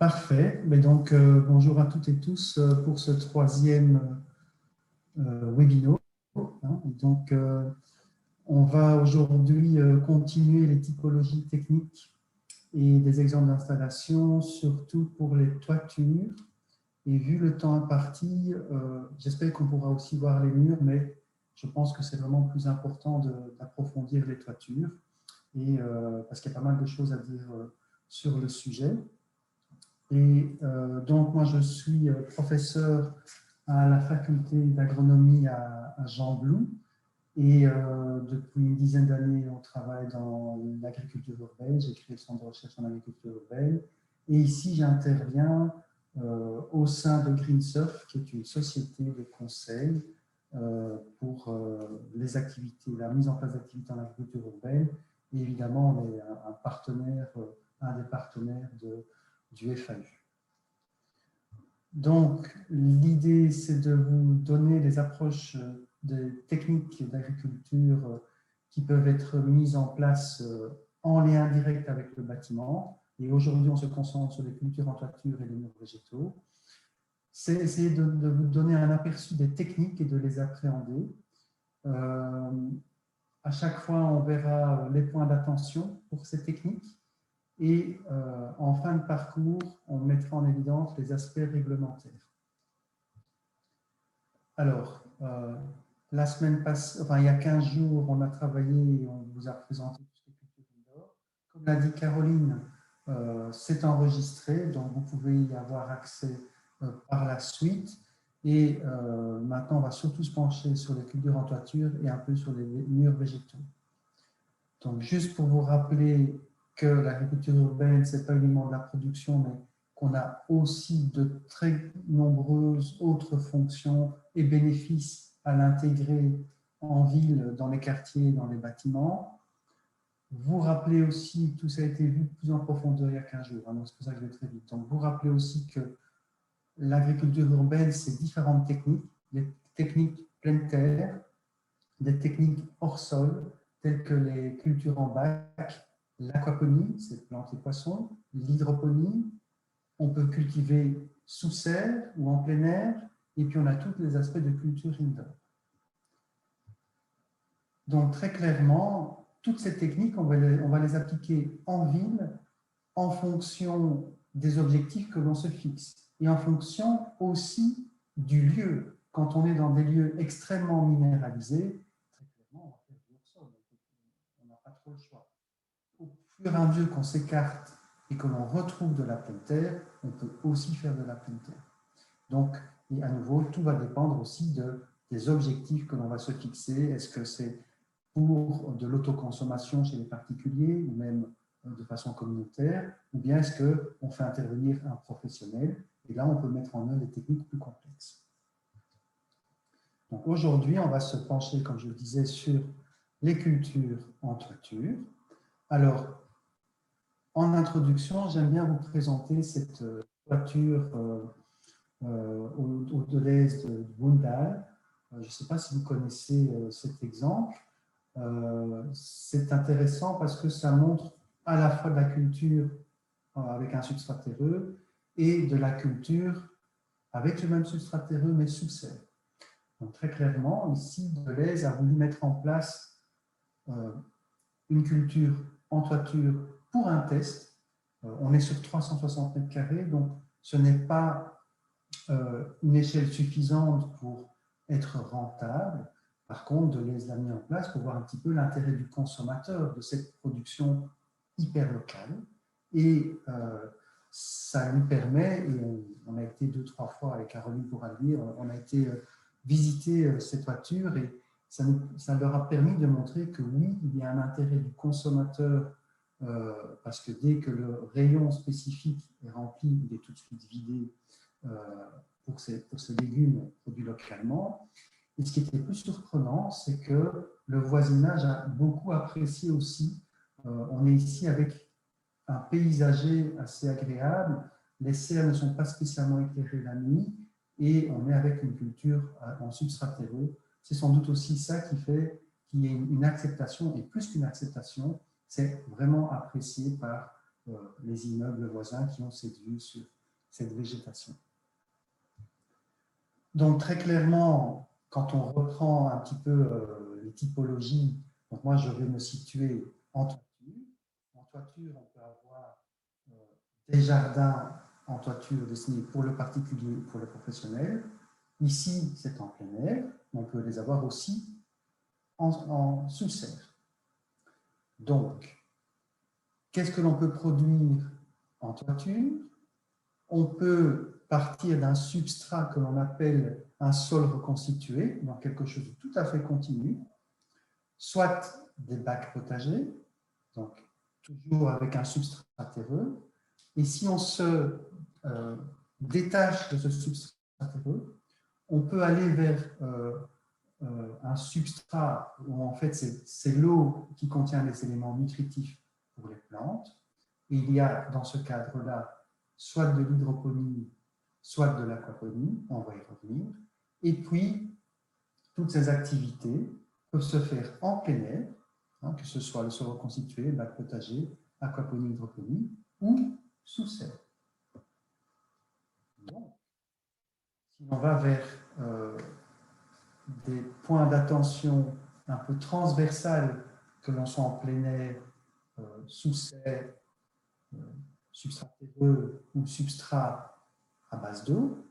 Parfait. Mais donc, bonjour à toutes et tous pour ce troisième webinaire. Donc, on va aujourd'hui continuer les typologies techniques et des exemples d'installation, surtout pour les toitures. Et vu le temps imparti, j'espère qu'on pourra aussi voir les murs, mais je pense que c'est vraiment plus important d'approfondir les toitures, et, parce qu'il y a pas mal de choses à dire sur le sujet. Et donc, moi, je suis professeur à la faculté d'agronomie à Gembloux. Et depuis une dizaine d'années, on travaille dans l'agriculture urbaine. J'ai créé le centre de recherche en agriculture urbaine. Et ici, j'interviens au sein de GreenSurf, qui est une société de conseil pour les activités, la mise en place d'activités en agriculture urbaine. Et évidemment, on est un partenaire, un des partenaires du FAU. Donc, l'idée, c'est de vous donner des approches des techniques d'agriculture qui peuvent être mises en place en lien direct avec le bâtiment. Et aujourd'hui, on se concentre sur les cultures en toiture et les murs végétaux. C'est essayer de vous donner un aperçu des techniques et de les appréhender. À chaque fois, on verra les points d'attention pour ces techniques. Et en fin de parcours, on mettra en évidence les aspects réglementaires. Alors, la semaine passée, enfin, il y a 15 jours, on a travaillé et on vous a présenté tout ce qui est culture indoor. Comme l'a dit Caroline, c'est enregistré, donc vous pouvez y avoir accès par la suite. Et maintenant, on va surtout se pencher sur les cultures en toiture et un peu sur les murs végétaux. Donc, juste pour vous rappeler que l'agriculture urbaine, ce n'est pas uniquement de la production, mais qu'on a aussi de très nombreuses autres fonctions et bénéfices à l'intégrer en ville, dans les quartiers, dans les bâtiments. Vous rappelez aussi, tout ça a été vu plus en profondeur il y a 15 jours, donc c'est pour ça que je vais très vite. Donc, vous rappelez aussi que l'agriculture urbaine, c'est différentes techniques, des techniques pleine terre, des techniques hors sol, telles que les cultures en bac, l'aquaponie, c'est plantes et poissons, l'hydroponie, on peut cultiver sous serre ou en plein air, et puis on a tous les aspects de culture indoor. Donc très clairement, toutes ces techniques, on va les appliquer en ville en fonction des objectifs que l'on se fixe et en fonction aussi du lieu. Quand on est dans des lieux extrêmement minéralisés, très clairement, on va faire du hors-sol. On n'a pas trop le choix. Au fur et à mesure qu'on s'écarte et que l'on retrouve de la pleine terre, on peut aussi faire de la pleine terre. Donc, et à nouveau, tout va dépendre aussi des objectifs que l'on va se fixer. Est-ce que c'est pour de l'autoconsommation chez les particuliers ou même de façon communautaire, ou bien est-ce qu'on fait intervenir un professionnel? Et là, on peut mettre en œuvre des techniques plus complexes. Donc aujourd'hui, on va se pencher, comme je le disais, sur les cultures en toiture. Alors, en introduction, j'aime bien vous présenter cette toiture au Delhaize de Boondal. Je ne sais pas si vous connaissez cet exemple. C'est intéressant parce que ça montre à la fois de la culture avec un substrat terreux et de la culture avec le même substrat terreux mais sous serre. Donc très clairement, ici, Delhaize a voulu mettre en place une culture en toiture pour un test. On est sur 360 mètres carrés, donc ce n'est pas une échelle suffisante pour être rentable. Par contre, Delhaize l'a mis en place pour voir un petit peu l'intérêt du consommateur de cette production hyper locale. Et ça lui permet, et on a été 2-3 fois avec Caroline pour aller, on a été visiter ces toitures et ça leur a permis de montrer que oui, il y a un intérêt du consommateur parce que dès que le rayon spécifique est rempli, il est tout de suite vidé pour ces légumes produits localement. Et ce qui était plus surprenant, c'est que le voisinage a beaucoup apprécié aussi. On est ici avec un paysager assez agréable. Les serres ne sont pas spécialement éclairées la nuit et on est avec une culture en substrat terreux. C'est sans doute aussi ça qui fait qu'il y ait une acceptation, et plus qu'une acceptation, c'est vraiment apprécié par les immeubles voisins qui ont cette vue sur cette végétation. Donc très clairement, quand on reprend un petit peu les typologies, donc moi je vais me situer en toiture. En toiture, on peut avoir des jardins en toiture destinés pour le particulier ou pour le professionnel. Ici, c'est en plein air. On peut les avoir aussi en sous-serre. Donc, qu'est-ce que l'on peut produire en toiture? On peut partir d'un substrat que l'on appelle un sol reconstitué, donc quelque chose de tout à fait continu, soit des bacs potagers, donc toujours avec un substrat terreux. Et si on se détache de ce substrat terreux, on peut aller vers un substrat où en fait c'est l'eau qui contient les éléments nutritifs pour les plantes. Et il y a dans ce cadre-là soit de l'hydroponie, soit de l'aquaponie, on va y revenir. Et puis, toutes ces activités peuvent se faire en plein air, hein, que ce soit le sol reconstitué, bac potager, aquaponie, hydroponie, ou sous serre. Donc, si on va vers des points d'attention un peu transversales, que l'on soit en plein air, sous serre, substrat terreux ou substrat à base d'eau,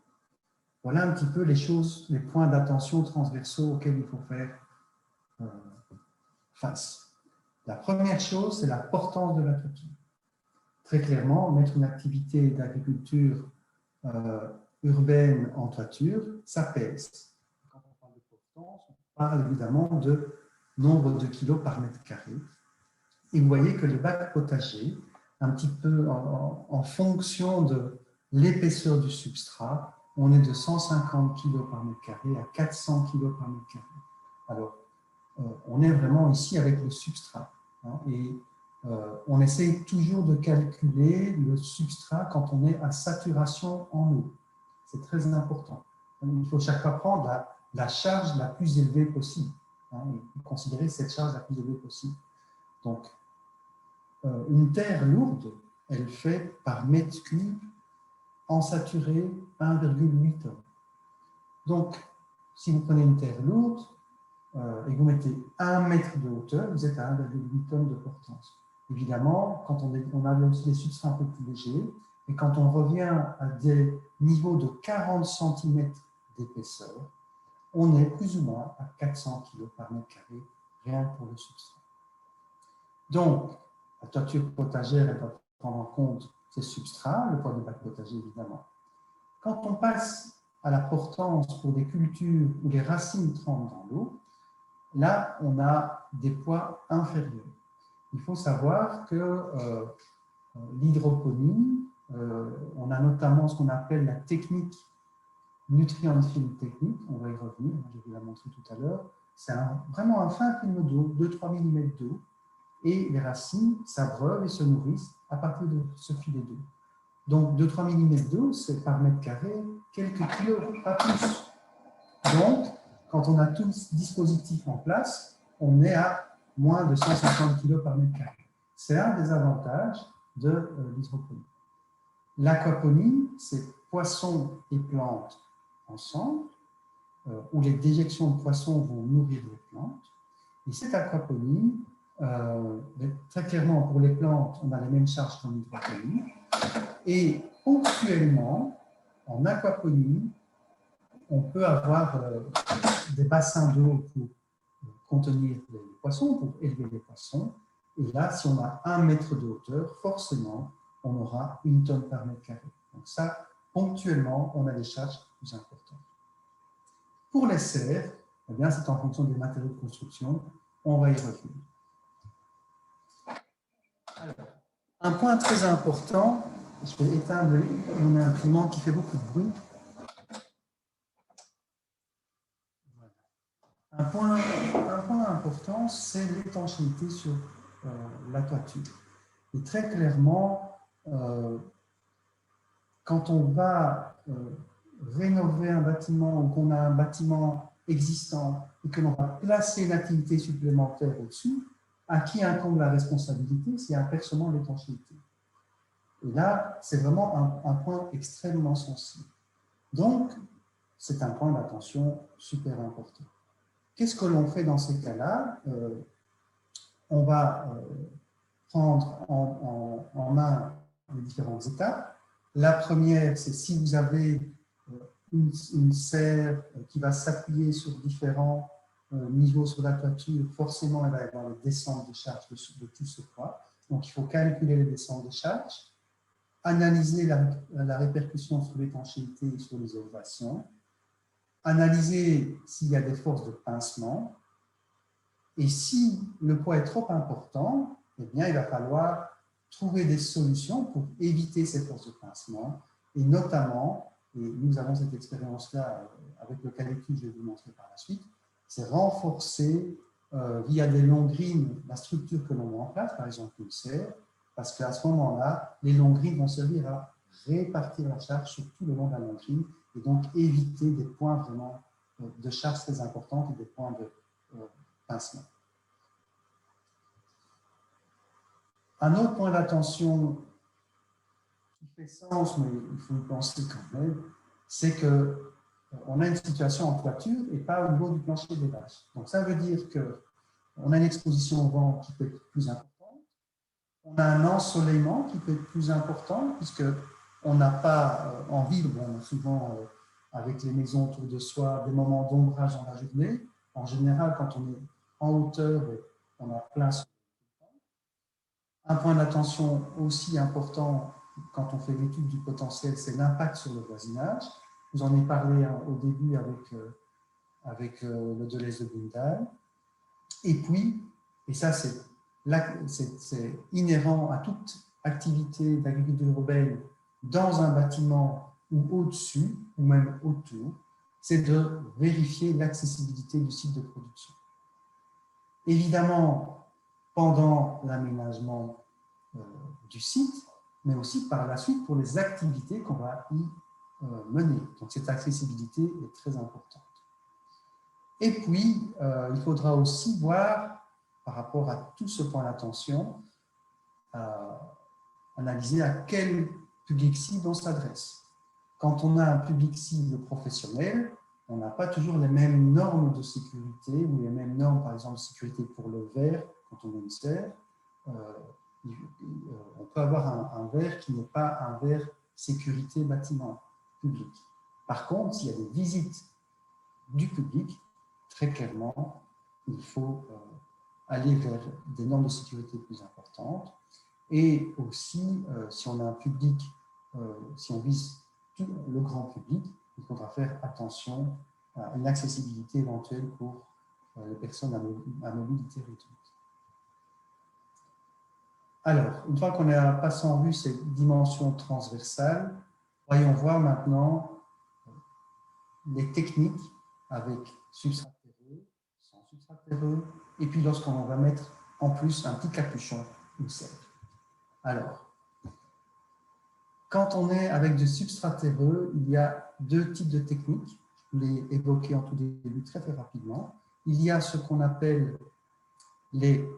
voilà un petit peu les choses, les points d'attention transversaux auxquels il faut faire face. La première chose, c'est la portance de la toiture. Très clairement, mettre une activité d'agriculture urbaine en toiture, ça pèse. Quand on parle de portance, on parle évidemment de nombre de kilos par mètre carré. Et vous voyez que les bacs potagers, un petit peu en fonction de l'épaisseur du substrat, on est de 150 kg par mètre carré à 400 kg par mètre carré. Alors, on est vraiment ici avec le substrat. Hein, et on essaie toujours de calculer le substrat quand on est à saturation en eau. C'est très important. Il faut chaque fois prendre la charge la plus élevée possible, hein, et considérer cette charge la plus élevée possible. Donc, une terre lourde, elle fait par mètre cube en saturé 1,8 tonnes. Donc, si vous prenez une terre lourde et que vous mettez 1 mètre de hauteur, vous êtes à 1,8 tonnes de portance. Évidemment, quand on a aussi des substrats un peu plus légers, et quand on revient à des niveaux de 40 cm d'épaisseur, on est plus ou moins à 400 kg par mètre carré, rien que pour le substrat. Donc, la toiture potagère, elle doit prendre en compte ces substrats, le poids du bac potager évidemment. Quand on passe à la portance pour des cultures où les racines trempent dans l'eau, là, on a des poids inférieurs. Il faut savoir que l'hydroponie, on a notamment ce qu'on appelle la technique nutrient film technique, on va y revenir, je vais vous la montrer tout à l'heure. C'est vraiment un fin film d'eau, 2-3 mm d'eau, et les racines s'abreuvent et se nourrissent à partir de ce filet d'eau. Donc 2-3 mm d'eau, c'est par mètre carré quelques kilos, pas plus. Donc, quand on a tout ce dispositif en place, on est à moins de 150 kg par mètre carré. C'est un des avantages de l'hydroponie. L'aquaponie, c'est poissons et plantes ensemble, où les déjections de poissons vont nourrir les plantes. Et cette aquaponie, très clairement pour les plantes, on a les mêmes charges qu'en hydroponie. Et ponctuellement, en aquaponie, on peut avoir des bassins d'eau pour contenir les poissons, pour élever les poissons. Et là, si on a 1 mètre de hauteur, forcément, on aura 1 tonne par mètre carré. Donc ça, ponctuellement, on a des charges plus importantes. Pour les serres, eh bien, c'est en fonction des matériaux de construction. On va y revenir. Alors, un point très important, je vais éteindre mon imprimante qui fait beaucoup de bruit. Un point important, c'est l'étanchéité sur la toiture. Et très clairement, quand on va rénover un bâtiment ou qu'on a un bâtiment existant et que l'on va placer une activité supplémentaire au-dessus, à qui incombe la responsabilité? C'est inversement l'étanchéité. Et là, c'est vraiment un point extrêmement sensible. Donc, c'est un point d'attention super important. Qu'est-ce que l'on fait dans ces cas-là? On va prendre en main les différentes étapes. La première, c'est si vous avez une serre qui va s'appuyer sur différents niveaux sur la toiture, forcément, elle va y avoir les descentes de charge de tout ce poids. Donc, il faut calculer les descentes de charge, analyser la répercussion sur l'étanchéité et sur les élévations, analyser s'il y a des forces de pincement, et si le poids est trop important, eh bien, il va falloir trouver des solutions pour éviter ces forces de pincement, et notamment, et nous avons cette expérience-là avec le calcul, je vais vous montrer par la suite, c'est renforcer via des longues grines la structure que l'on met en place, par exemple une serre, parce qu'à ce moment-là, les longues grines vont servir à répartir la charge sur tout le long de la longue grine, et donc éviter des points vraiment de charge très importants et des points de pincement. Un autre point d'attention qui fait sens, mais il faut y penser quand même, c'est qu'on a une situation en toiture et pas au niveau du plancher des vaches. Donc ça veut dire qu'on a une exposition au vent qui peut être plus importante, on a un ensoleillement qui peut être plus important, puisqu'on n'a pas en ville, bon, on a souvent avec les maisons autour de soi des moments d'ombrage dans la journée. En général, quand on est en hauteur, on a plein soleil. Un point d'attention aussi important quand on fait l'étude du potentiel, c'est l'impact sur le voisinage. Vous en ai parlé au début avec le Deleuze de Bundal. Et puis, et ça c'est inhérent à toute activité d'agriculture urbaine dans un bâtiment ou au-dessus, ou même autour, c'est de vérifier l'accessibilité du site de production. Évidemment, pendant l'aménagement du site, mais aussi par la suite pour les activités qu'on va y mener. Donc cette accessibilité est très importante. Et puis, il faudra aussi voir, par rapport à tout ce point d'attention, analyser à quel public cible on s'adresse. Quand on a un public cible professionnel, on n'a pas toujours les mêmes normes de sécurité ou les mêmes normes, par exemple, de sécurité pour le verre, quand on a une serre. On peut avoir un verre qui n'est pas un verre sécurité bâtiment public. Par contre, s'il y a des visites du public, très clairement, il faut aller vers des normes de sécurité plus importantes. Et aussi, si on a un public, si on vise tout le grand public, il faudra faire attention à une accessibilité éventuelle pour les personnes à mobilité réduite. Alors, une fois qu'on a passé en vue ces dimensions transversales, voyons voir maintenant les techniques avec substrat terreux, sans substrat terreux, et puis lorsqu'on va mettre en plus un petit capuchon, une serre. Alors, quand on est avec du substrat terreux, il y a deux types de techniques. Je l'ai évoqué en tout début très rapidement. Il y a ce qu'on appelle les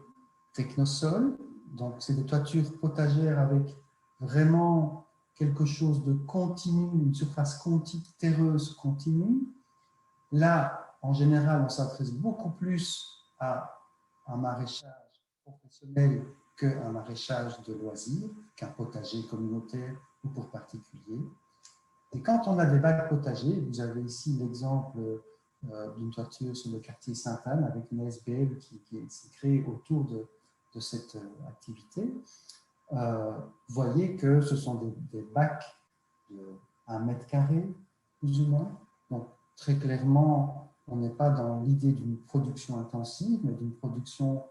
technosols. Donc, c'est des toitures potagères avec vraiment quelque chose de continu, une surface terreuse continue. Là, en général, on s'adresse beaucoup plus à un maraîchage professionnel qu'un maraîchage de loisirs, qu'un potager communautaire ou pour particuliers. Et quand on a des bacs potagers, vous avez ici l'exemple d'une toiture sur le quartier Sainte-Anne avec une SBL qui s'est créée autour de cette activité. Vous voyez que ce sont des bacs de 1 mètre carré, plus ou moins. Donc, très clairement, on n'est pas dans l'idée d'une production intensive, mais d'une production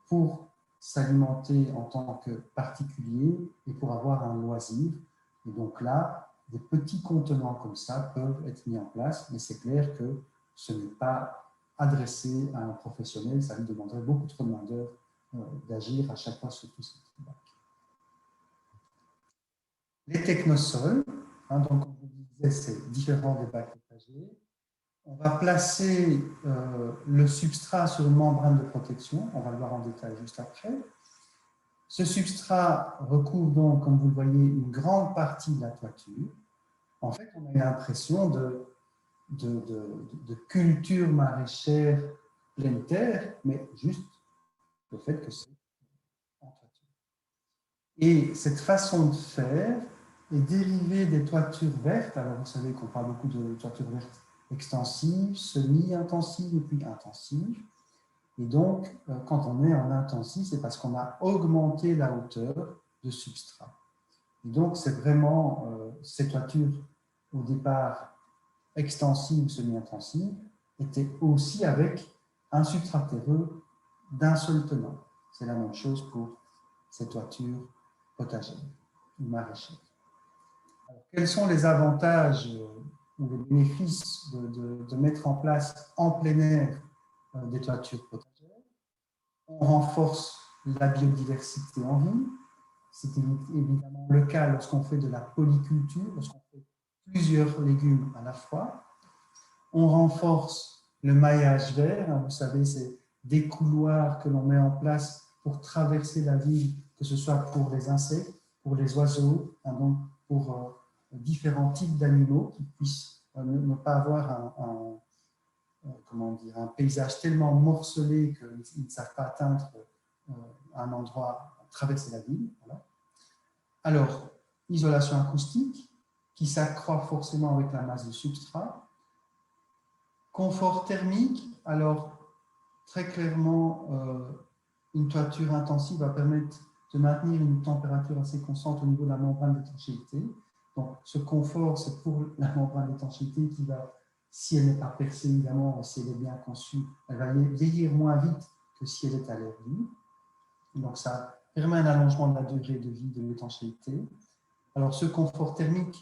pour s'alimenter en tant que particulier et pour avoir un loisir. Et donc là, des petits contenants comme ça peuvent être mis en place, mais c'est clair que ce n'est pas adressé à un professionnel, ça lui demanderait beaucoup trop de main-d'œuvre d'agir à chaque fois sur tous ces petits bacs. Les technosols, donc comme je vous disais, c'est différent des bacs potagers. On va placer le substrat sur une membrane de protection, on va le voir en détail juste après. Ce substrat recouvre donc, comme vous le voyez, une grande partie de la toiture. En fait, on a l'impression de culture maraîchère pleine terre, mais juste le fait que c'est en toiture. Et cette façon de faire est dérivée des toitures vertes. Alors, vous savez qu'on parle beaucoup de toitures vertes extensives, semi-intensives et puis intensives. Et donc, quand on est en intensif, c'est parce qu'on a augmenté la hauteur de substrat. Et donc, c'est vraiment ces toitures, au départ, extensives ou semi-intensives, étaient aussi avec un substrat terreux d'un seul tenant. C'est la même chose pour ces toitures potagères ou maraîchères. Alors, quels sont les avantages ou les bénéfices de mettre en place en plein air des toitures potagères? On renforce la biodiversité en ville. C'est évidemment le cas lorsqu'on fait de la polyculture, lorsqu'on fait plusieurs légumes à la fois. On renforce le maillage vert. Vous savez, c'est des couloirs que l'on met en place pour traverser la ville, que ce soit pour les insectes, pour les oiseaux, donc pour différents types d'animaux qui puissent ne pas avoir un paysage tellement morcelé qu'ils ne savent pas atteindre un endroit, traverser la ville. Voilà. Alors, isolation acoustique, qui s'accroît forcément avec la masse de substrat. Confort thermique, alors très clairement, une toiture intensive va permettre de maintenir une température assez constante au niveau de la membrane d'étanchéité. Donc, ce confort, c'est pour la membrane d'étanchéité qui va, si elle n'est pas percée, évidemment, si elle est bien conçue, elle va vieillir moins vite que si elle est à l'air libre. Donc, ça permet un allongement de la durée de vie de l'étanchéité. Alors, ce confort thermique,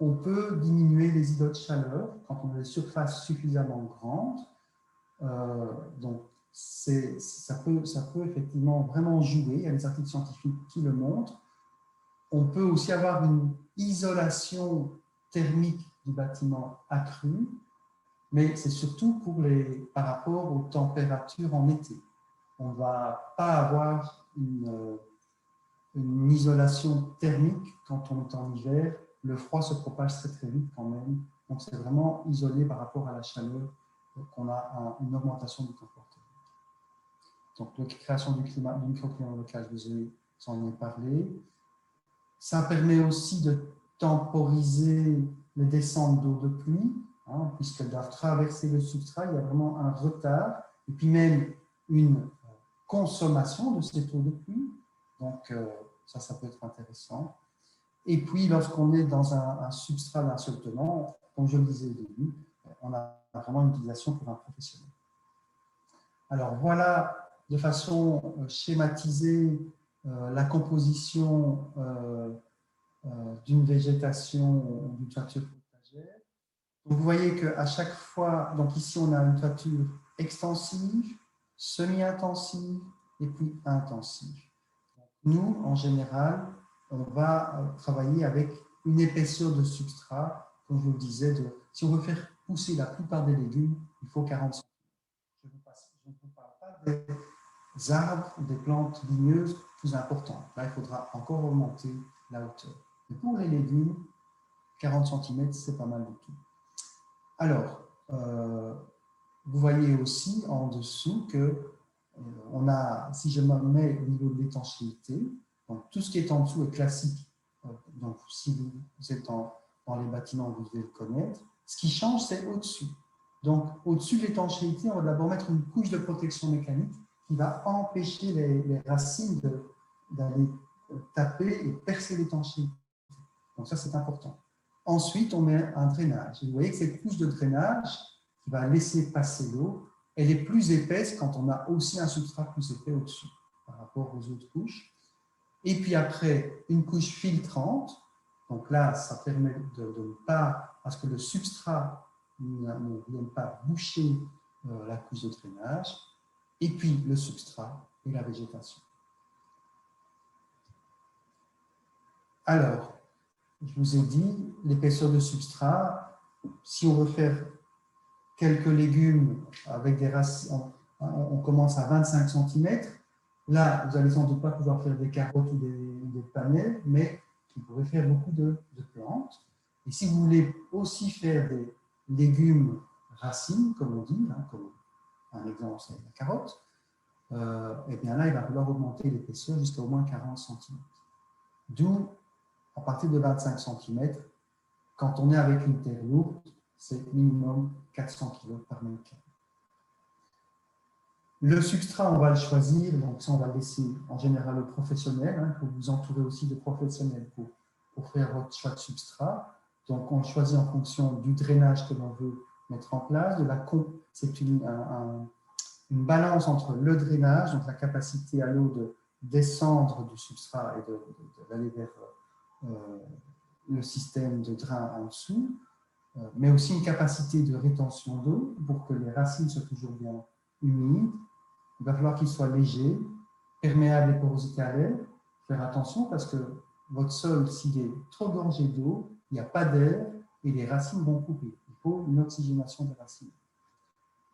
on peut diminuer les îlots de chaleur quand on a des surfaces suffisamment grandes. Donc, ça peut effectivement vraiment jouer. Il y a des articles scientifiques qui le montrent. On peut aussi avoir une isolation thermique du bâtiment accrue, mais c'est surtout par rapport aux températures en été. On ne va pas avoir une isolation thermique quand on est en hiver. Le froid se propage très très vite quand même. Donc c'est vraiment isolé par rapport à la chaleur qu'on a une augmentation du confort thermique. Donc la création du microclimat local, je vous en ai parlé. Ça permet aussi de temporiser les descentes d'eau de pluie, puisqu'elles doivent traverser le substrat. Il y a vraiment un retard et puis même une consommation de cette eau de pluie. Donc, ça peut être intéressant. Et puis, lorsqu'on est dans un substrat d'un seul tenant, comme je le disais au début, on a vraiment une utilisation pour un professionnel. Alors, voilà de façon schématisée la composition d'une végétation ou d'une toiture potagère. Donc, vous voyez qu'à chaque fois, donc ici, on a une toiture extensive, semi-intensive et puis intensive. Nous, en général, on va travailler avec une épaisseur de substrat, comme je vous le disais, si on veut faire pousser la plupart des légumes, il faut 40 cm. Je ne vous parle pas des arbres ou des plantes ligneuses plus importantes. Là, il faudra encore augmenter la hauteur. Mais pour les légumes, 40 cm, c'est pas mal du tout. Alors, vous voyez aussi en dessous que on a, si je me mets au niveau de l'étanchéité, donc tout ce qui est en dessous est classique. Donc, si vous êtes dans les bâtiments, vous devez le connaître. Ce qui change, c'est au-dessus. Donc, au-dessus de l'étanchéité, on va d'abord mettre une couche de protection mécanique qui va empêcher les racines d'aller taper et percer l'étanchéité. Donc, ça, c'est important. Ensuite, on met un drainage. Et vous voyez que cette couche de drainage qui va laisser passer l'eau, elle est plus épaisse quand on a aussi un substrat plus épais au-dessus par rapport aux autres couches. Et puis après, une couche filtrante. Donc là, ça permet de ne pas, parce que le substrat ne vienne pas boucher la couche de drainage. Et puis le substrat et la végétation. Alors, je vous ai dit, l'épaisseur de substrat, si on veut faire quelques légumes avec des racines, on commence à 25 cm. Là, vous n'allez sans doute pas pouvoir faire des carottes ou des panais, mais vous pourrez faire beaucoup de plantes. Et si vous voulez aussi faire des légumes racines, comme on dit, hein, comme un exemple, c'est la carotte, et bien là, il va falloir augmenter l'épaisseur jusqu'à au moins 40 cm. D'où, à partir de 25 cm, quand on est avec une terre lourde, c'est minimum 400 kg par mètre carré. Le substrat, on va le choisir, donc ça, on va le laisser en général aux professionnels. Il faut vous entourer aussi de professionnels pour faire votre choix de substrat. Donc, on choisit en fonction du drainage que l'on veut mettre en place. C'est une balance entre le drainage, donc la capacité à l'eau de descendre du substrat et d'aller vers le système de drain en dessous, mais aussi une capacité de rétention d'eau pour que les racines soient toujours bien humides. Il va falloir qu'il soit léger, perméable et porosité à l'air. Faire attention parce que votre sol, s'il est trop gorgé d'eau, il n'y a pas d'air et les racines vont couper. Il faut une oxygénation des racines.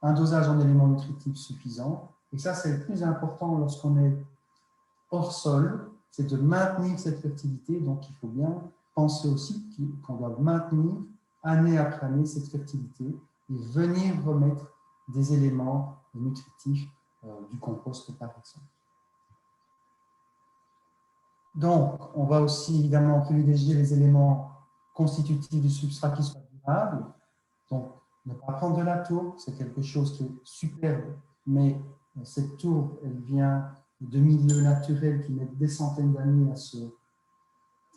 Un dosage en éléments nutritifs suffisant. Et ça, c'est le plus important lorsqu'on est hors sol, c'est de maintenir cette fertilité. Donc, il faut bien penser aussi qu'on doit maintenir année après année cette fertilité et venir remettre des éléments nutritifs du compost, par exemple. Donc, on va aussi évidemment privilégier les éléments constitutifs du substrat qui soient durables. Donc, ne pas prendre de la tourbe, c'est quelque chose qui est superbe, mais cette tourbe, elle vient de milieux naturels qui mettent des centaines d'années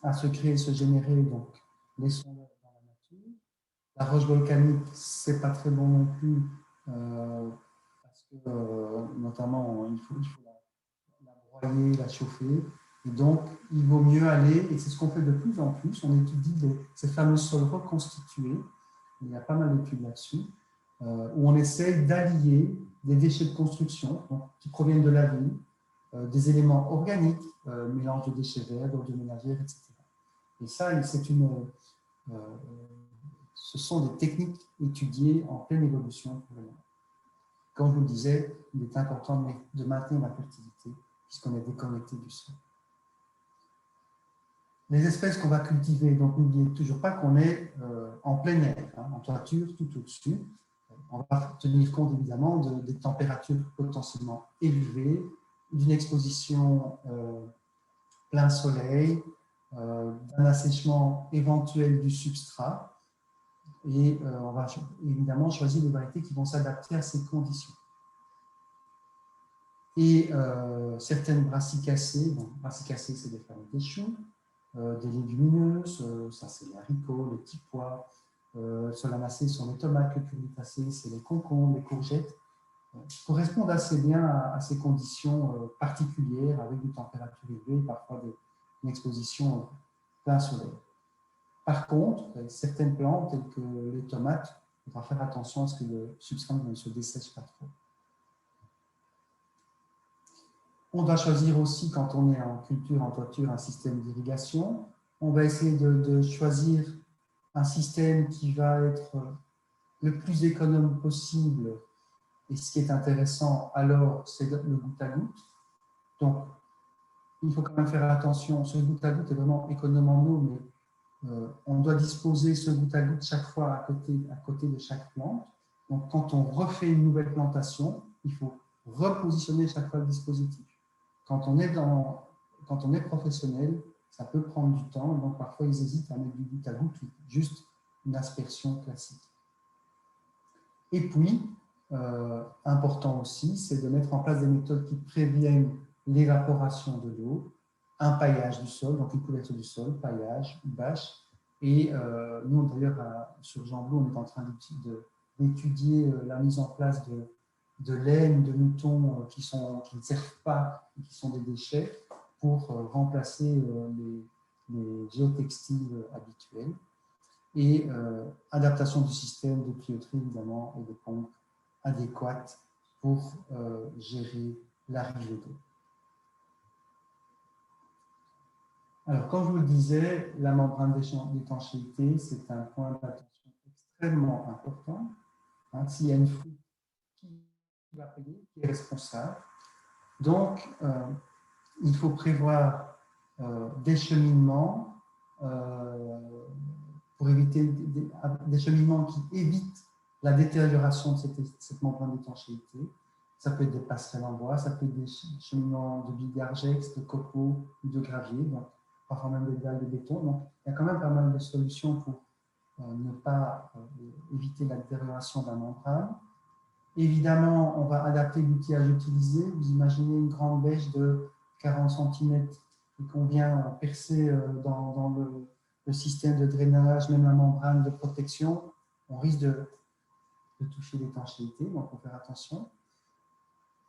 à se créer, se générer, donc laissons-le dans la nature. La roche volcanique, c'est pas très bon non plus, parce que notamment, il faut la broyer, la chauffer, et donc il vaut mieux aller, et c'est ce qu'on fait de plus en plus, on étudie ces fameux sols reconstitués, il y a pas mal d'études là-dessus, où on essaie d'allier des déchets de construction donc, qui proviennent de la ville, des éléments organiques, mélange de déchets verts, d'ordures ménagères, etc. Et ça, ce sont des techniques étudiées en pleine évolution pour le moment. Comme je vous le disais, il est important de maintenir la fertilité puisqu'on est déconnecté du sol. Les espèces qu'on va cultiver, donc n'oubliez toujours pas qu'on est en plein air, hein, en toiture, tout au-dessus. On va tenir compte évidemment des températures potentiellement élevées, d'une exposition plein soleil, d'un assèchement éventuel du substrat. Et on va évidemment choisir des variétés qui vont s'adapter à ces conditions. Et certaines brassicacées, brassicacées c'est des familles des choux, des légumineuses, ça c'est les haricots, les petits pois, solanacées sont les tomates, les cucurbitacées c'est les concombres, les courgettes, correspondent assez bien à ces conditions particulières avec des températures élevées et parfois une exposition plein soleil. Par contre, certaines plantes, telles que les tomates, il faudra faire attention à ce que le substrat ne se dessèche pas trop. On doit choisir aussi, quand on est en culture, en toiture, un système d'irrigation. On va essayer de choisir un système qui va être le plus économe possible. Et ce qui est intéressant, alors, c'est le goutte à goutte. Donc, il faut quand même faire attention. Ce goutte à goutte est vraiment économe en eau, mais on doit disposer ce goutte à goutte chaque fois à côté de chaque plante. Donc, quand on refait une nouvelle plantation, il faut repositionner chaque fois le dispositif. Quand on est professionnel, ça peut prendre du temps, donc parfois ils hésitent à mettre du goutte à goutte ou juste une aspersion classique. Et puis, important aussi, c'est de mettre en place des méthodes qui préviennent l'évaporation de l'eau, un paillage du sol, donc une couverture du sol, paillage, bâche. Et nous, d'ailleurs, sur Jean Blou, on est en train d'étudier la mise en place de laine de moutons qui ne servent pas, qui sont des déchets, pour remplacer les géotextiles habituels. Et adaptation du système de tuyauterie, évidemment, et de pompes adéquates pour gérer l'arrivée d'eau. Alors, comme je vous le disais, la membrane d'étanchéité, c'est un point d'attention extrêmement important. Hein, s'il y a une fuite, qui va payer, qui est responsable? Donc, il faut prévoir des cheminements pour éviter des cheminements qui évitent la détérioration de cette membrane d'étanchéité. Ça peut être des passerelles en bois, ça peut être des cheminements de billes d'argex, de copeaux ou de gravier, donc parfois même des dalles de béton. Donc, il y a quand même pas mal de solutions pour ne pas éviter la détérioration de la membrane. Évidemment, on va adapter l'outillage utilisé. Vous imaginez une grande bêche de 40 cm et qu'on vient percer dans le système de drainage, même la membrane de protection, on risque de toucher l'étanchéité, donc il faut faire attention.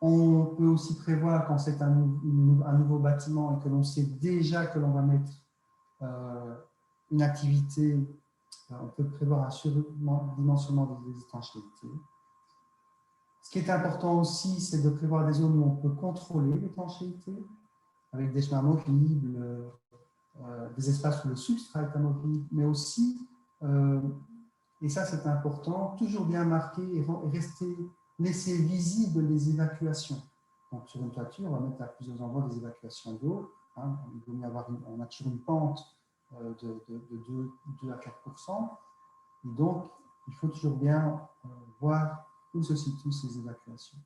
On peut aussi prévoir, quand c'est un nouveau bâtiment et que l'on sait déjà que l'on va mettre une activité, on peut prévoir un surdimensionnement des étanchéités. Ce qui est important aussi, c'est de prévoir des zones où on peut contrôler l'étanchéité, avec des chemins amovibles, des espaces où le substrat est amovible, mais aussi, et ça c'est important, toujours bien marquer et laisser visibles les évacuations. Donc sur une toiture, on va mettre à plusieurs endroits des évacuations d'eau. Hein, il vaut mieux on a toujours une pente de 2 à 4%. Et donc, il faut toujours bien voir où se situent ces évacuations.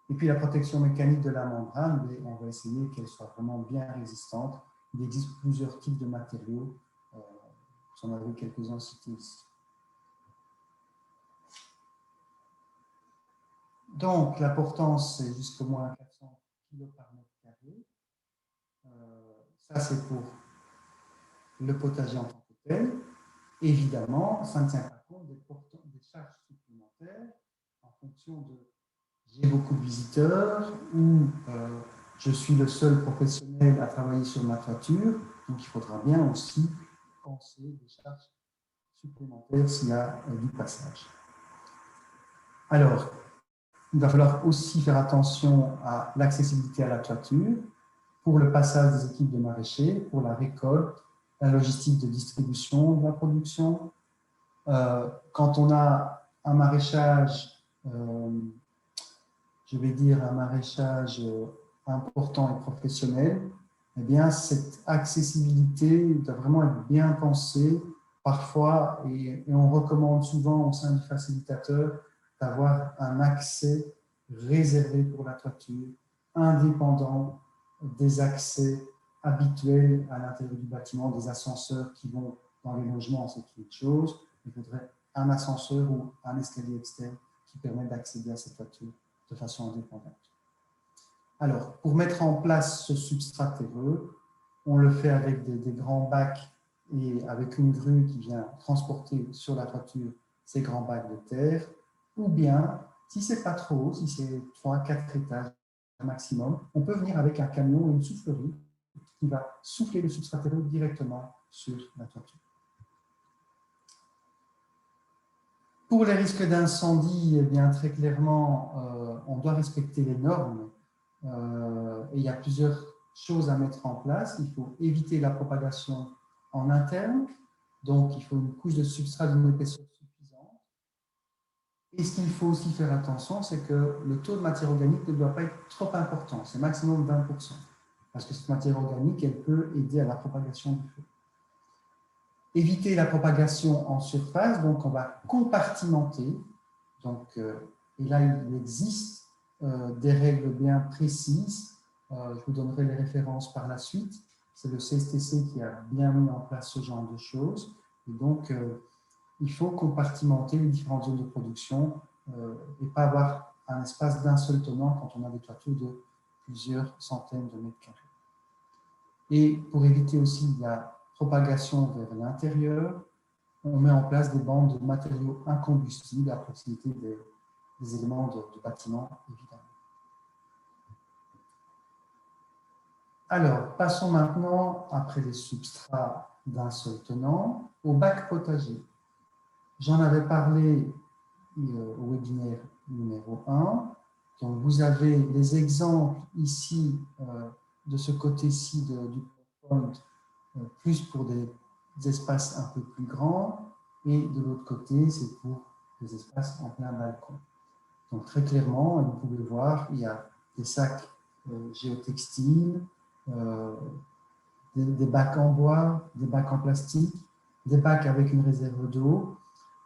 Et puis la protection mécanique de la membrane, on va essayer qu'elle soit vraiment bien résistante. Il existe plusieurs types de matériaux. J'en avais quelques-uns cités ici. Donc, la portance, c'est jusqu'au moins 400 kg par mètre carré. Ça, c'est pour le potager en tant que tel. Évidemment, ça ne tient pas compte des charges supplémentaires en fonction de j'ai beaucoup de visiteurs ou je suis le seul professionnel à travailler sur ma toiture, donc il faudra bien aussi penser des charges supplémentaires s'il y a du passage. Alors, il va falloir aussi faire attention à l'accessibilité à la toiture pour le passage des équipes de maraîchers, pour la récolte, la logistique de distribution de la production. Quand on a un maraîchage, je vais dire un maraîchage important et professionnel, eh bien, cette accessibilité doit vraiment être bien pensée parfois, et on recommande souvent au sein du facilitateur d'avoir un accès réservé pour la toiture, indépendant des accès habituels à l'intérieur du bâtiment, des ascenseurs qui vont dans les logements, c'est une chose. Il faudrait un ascenseur ou un escalier externe qui permet d'accéder à cette toiture de façon indépendante. Alors, pour mettre en place ce substrat terreux, on le fait avec des grands bacs et avec une grue qui vient transporter sur la toiture ces grands bacs de terre, ou bien, si ce n'est pas trop haut, si c'est 3-4 étages maximum, on peut venir avec un camion ou une soufflerie qui va souffler le substrat terreux directement sur la toiture. Pour les risques d'incendie, eh bien, très clairement, on doit respecter les normes. Et il y a plusieurs choses à mettre en place. Il faut éviter la propagation en interne. Donc, il faut une couche de substrat d'une épaisseur suffisante. Et ce qu'il faut aussi faire attention, c'est que le taux de matière organique ne doit pas être trop important. C'est maximum 20%. Parce que cette matière organique, elle peut aider à la propagation du feu. Éviter la propagation en surface, donc on va compartimenter. Donc, et là, il existe des règles bien précises. Je vous donnerai les références par la suite. C'est le CSTC qui a bien mis en place ce genre de choses. Et donc, il faut compartimenter les différentes zones de production et pas avoir un espace d'un seul tenant quand on a des toitures de plusieurs centaines de mètres carrés. Et pour éviter aussi la propagation vers l'intérieur, on met en place des bandes de matériaux incombustibles à proximité des éléments de bâtiment, évidemment. Alors, passons maintenant, après les substrats d'un seul tenant, au bac potager. J'en avais parlé au webinaire numéro 1. Donc, vous avez les exemples ici, de ce côté-ci du PowerPoint, plus pour des espaces un peu plus grands, et de l'autre côté, c'est pour des espaces en plein balcon. Donc très clairement, vous pouvez voir, il y a des sacs géotextiles, des bacs en bois, des bacs en plastique, des bacs avec une réserve d'eau.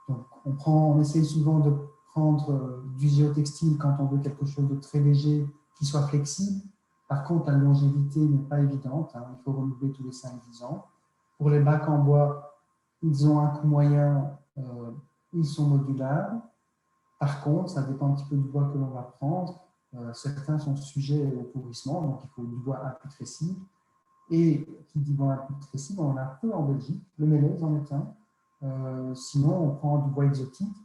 Donc, on essaye souvent de prendre du géotextile quand on veut quelque chose de très léger, qui soit flexible. Par contre, la longévité n'est pas évidente. Hein, il faut renouveler tous les 5-10 ans. Pour les bacs en bois, ils ont un coût moyen, ils sont modulables. Par contre, ça dépend un petit peu du bois que l'on va prendre. Certains sont sujets au pourrissement, donc il faut du bois imputrescible. Et qui dit bois imputrescible, on en a peu en Belgique. Le mélèze en est un. Sinon, on prend du bois exotique.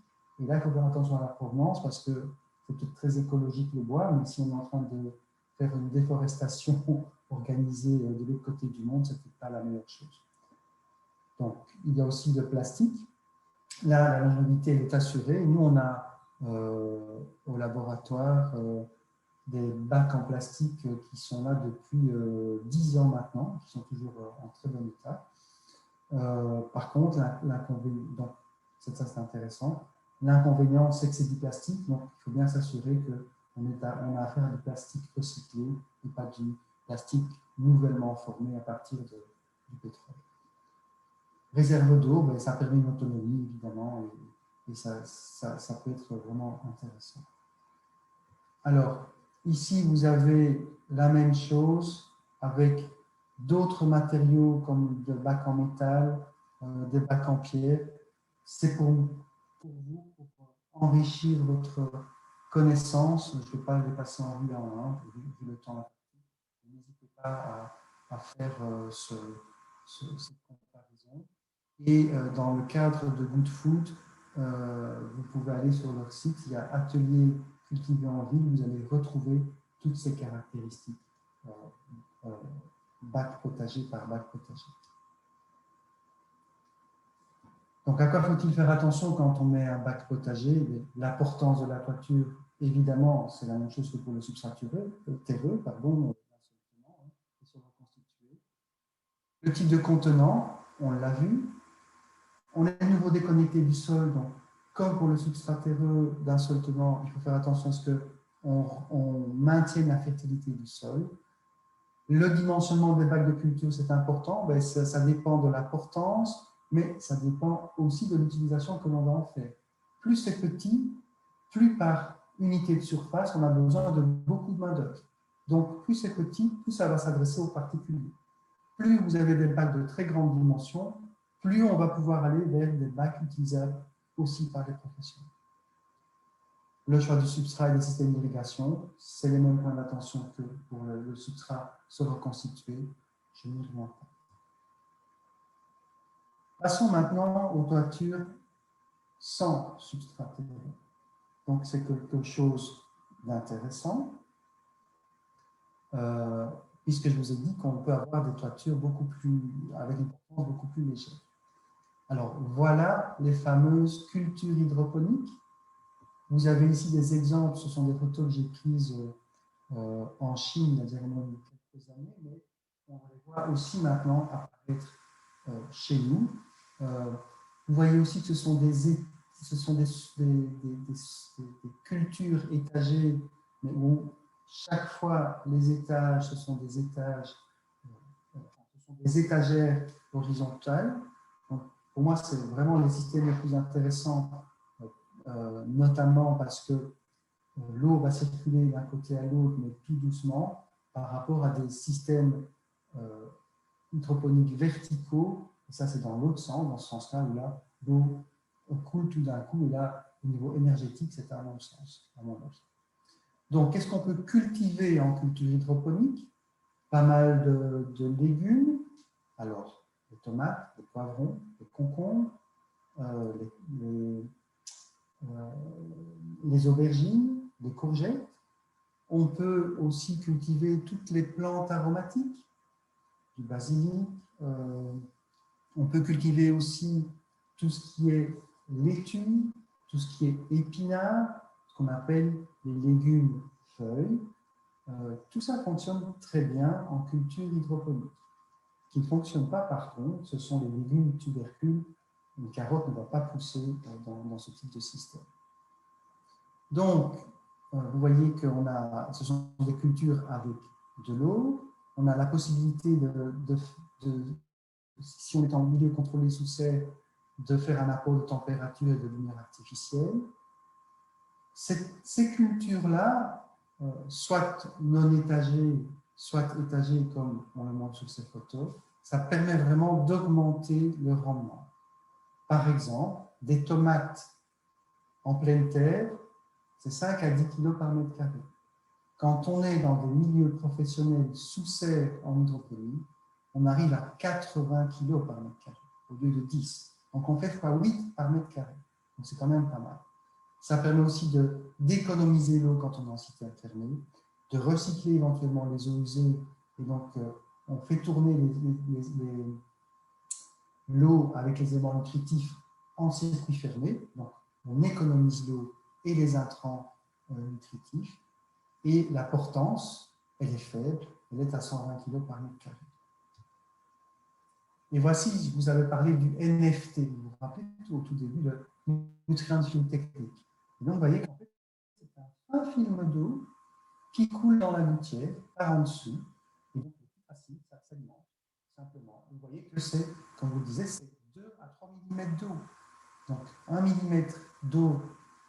Et là, il faut faire attention à la provenance parce que c'est peut-être très écologique le bois, mais si on est en train de faire une déforestation organisée de l'autre côté du monde, ce n'est peut-être pas la meilleure chose. Donc, il y a aussi le plastique. Là, la longévité est assurée. Nous, on a au laboratoire des bacs en plastique qui sont là depuis 10 ans maintenant, qui sont toujours en très bon état. Par contre, l'inconvénient, ça c'est intéressant, l'inconvénient c'est que c'est du plastique, donc il faut bien s'assurer qu'on a affaire à du plastique recyclé et pas du plastique nouvellement formé à partir du pétrole. Réserve d'eau, ben, ça permet une autonomie évidemment et ça peut être vraiment intéressant. Alors, ici, vous avez la même chose avec d'autres matériaux comme des bacs en métal, des bacs en pierre. C'est pour vous, pour enrichir votre connaissance. Je ne vais pas les passer en revue en vu le temps. N'hésitez pas à faire cette comparaison. Et dans le cadre de Good Food, vous pouvez aller sur leur site, il y a Atelier cultivé en ville, vous allez retrouver toutes ces caractéristiques, bac potager par bac potager. Donc, à quoi faut-il faire attention quand on met un bac potager? L'importance de la toiture, évidemment, c'est la même chose que pour le substrat terreux, le type de contenant, on l'a vu. On est à nouveau déconnecté du sol, donc comme pour le substrat terreux d'un sol tenant, il faut faire attention à ce qu'on maintienne la fertilité du sol. Le dimensionnement des bacs de culture, c'est important, ben ça dépend de la portance, mais ça dépend aussi de l'utilisation que l'on va en faire. Plus c'est petit, plus par unité de surface, on a besoin de beaucoup de main-d'œuvre. Donc, plus c'est petit, plus ça va s'adresser aux particuliers. Plus vous avez des bacs de très grande dimension, plus on va pouvoir aller vers des bacs utilisables aussi par les professionnels. Le choix du substrat et des systèmes d'irrigation, c'est les mêmes points d'attention que pour le substrat se reconstituer. Je n'y reviens pas. Passons maintenant aux toitures sans substrat terreux. Donc, c'est quelque chose d'intéressant, puisque je vous ai dit qu'on peut avoir des toitures avec une portance beaucoup plus légère. Alors, voilà les fameuses cultures hydroponiques. Vous avez ici des exemples, ce sont des photos que j'ai prises en Chine, il y a quelques années, mais on les voit aussi maintenant apparaître chez nous. Vous voyez aussi que ce sont des cultures étagées, mais où chaque fois les étages, ce sont des étagères horizontales. Donc, pour moi, c'est vraiment les systèmes les plus intéressants, notamment parce que l'eau va circuler d'un côté à l'autre, mais tout doucement, par rapport à des systèmes hydroponiques verticaux. Et ça, c'est dans l'autre sens, dans ce sens-là, où là, l'eau coule tout d'un coup. Et là, au niveau énergétique, c'est un non-sens, à mon avis. Donc, qu'est-ce qu'on peut cultiver en culture hydroponique? Pas mal de légumes. Alors, les tomates, les poivrons, les concombres, les aubergines, les courgettes. On peut aussi cultiver toutes les plantes aromatiques, du basilic. On peut cultiver aussi tout ce qui est laitue, tout ce qui est épinard, ce qu'on appelle les légumes feuilles. Tout ça fonctionne très bien en culture hydroponique. Ce qui ne fonctionne pas, par contre, ce sont les légumes tubercules. Une carotte ne va pas pousser dans ce type de système. Donc, vous voyez que ce sont des cultures avec de l'eau. On a la possibilité si on est en milieu contrôlé sous serre, de faire un apport de température et de lumière artificielle. Ces cultures-là, soit non étagées, soit étagées comme on le montre sur ces photos, ça permet vraiment d'augmenter le rendement. Par exemple, des tomates en pleine terre, c'est 5 à 10 kg par mètre carré. Quand on est dans des milieux professionnels sous serre en hydroponie, on arrive à 80 kg par mètre carré au lieu de 10. Donc on fait fois 8 par mètre carré. Donc c'est quand même pas mal. Ça permet aussi d'économiser l'eau quand on est en cité fermée, de recycler éventuellement les eaux usées. Et donc on fait tourner l'eau avec les éléments nutritifs en circuit fermé. Donc on économise l'eau et les intrants nutritifs. Et la portance, elle est faible, elle est à 120 kg par mètre carré. Et voici, je vous avais parlé du NFT, vous vous rappelez au tout début, le Nutrient Film Technique. Et donc, vous voyez qu'en fait, c'est un film d'eau qui coule dans la gouttière, par en dessous. Et donc, c'est plus facile, ça s'alimente, simplement. Vous voyez que c'est, comme je vous le disais, c'est 2 à 3 mm d'eau. Donc, 1 mm d'eau,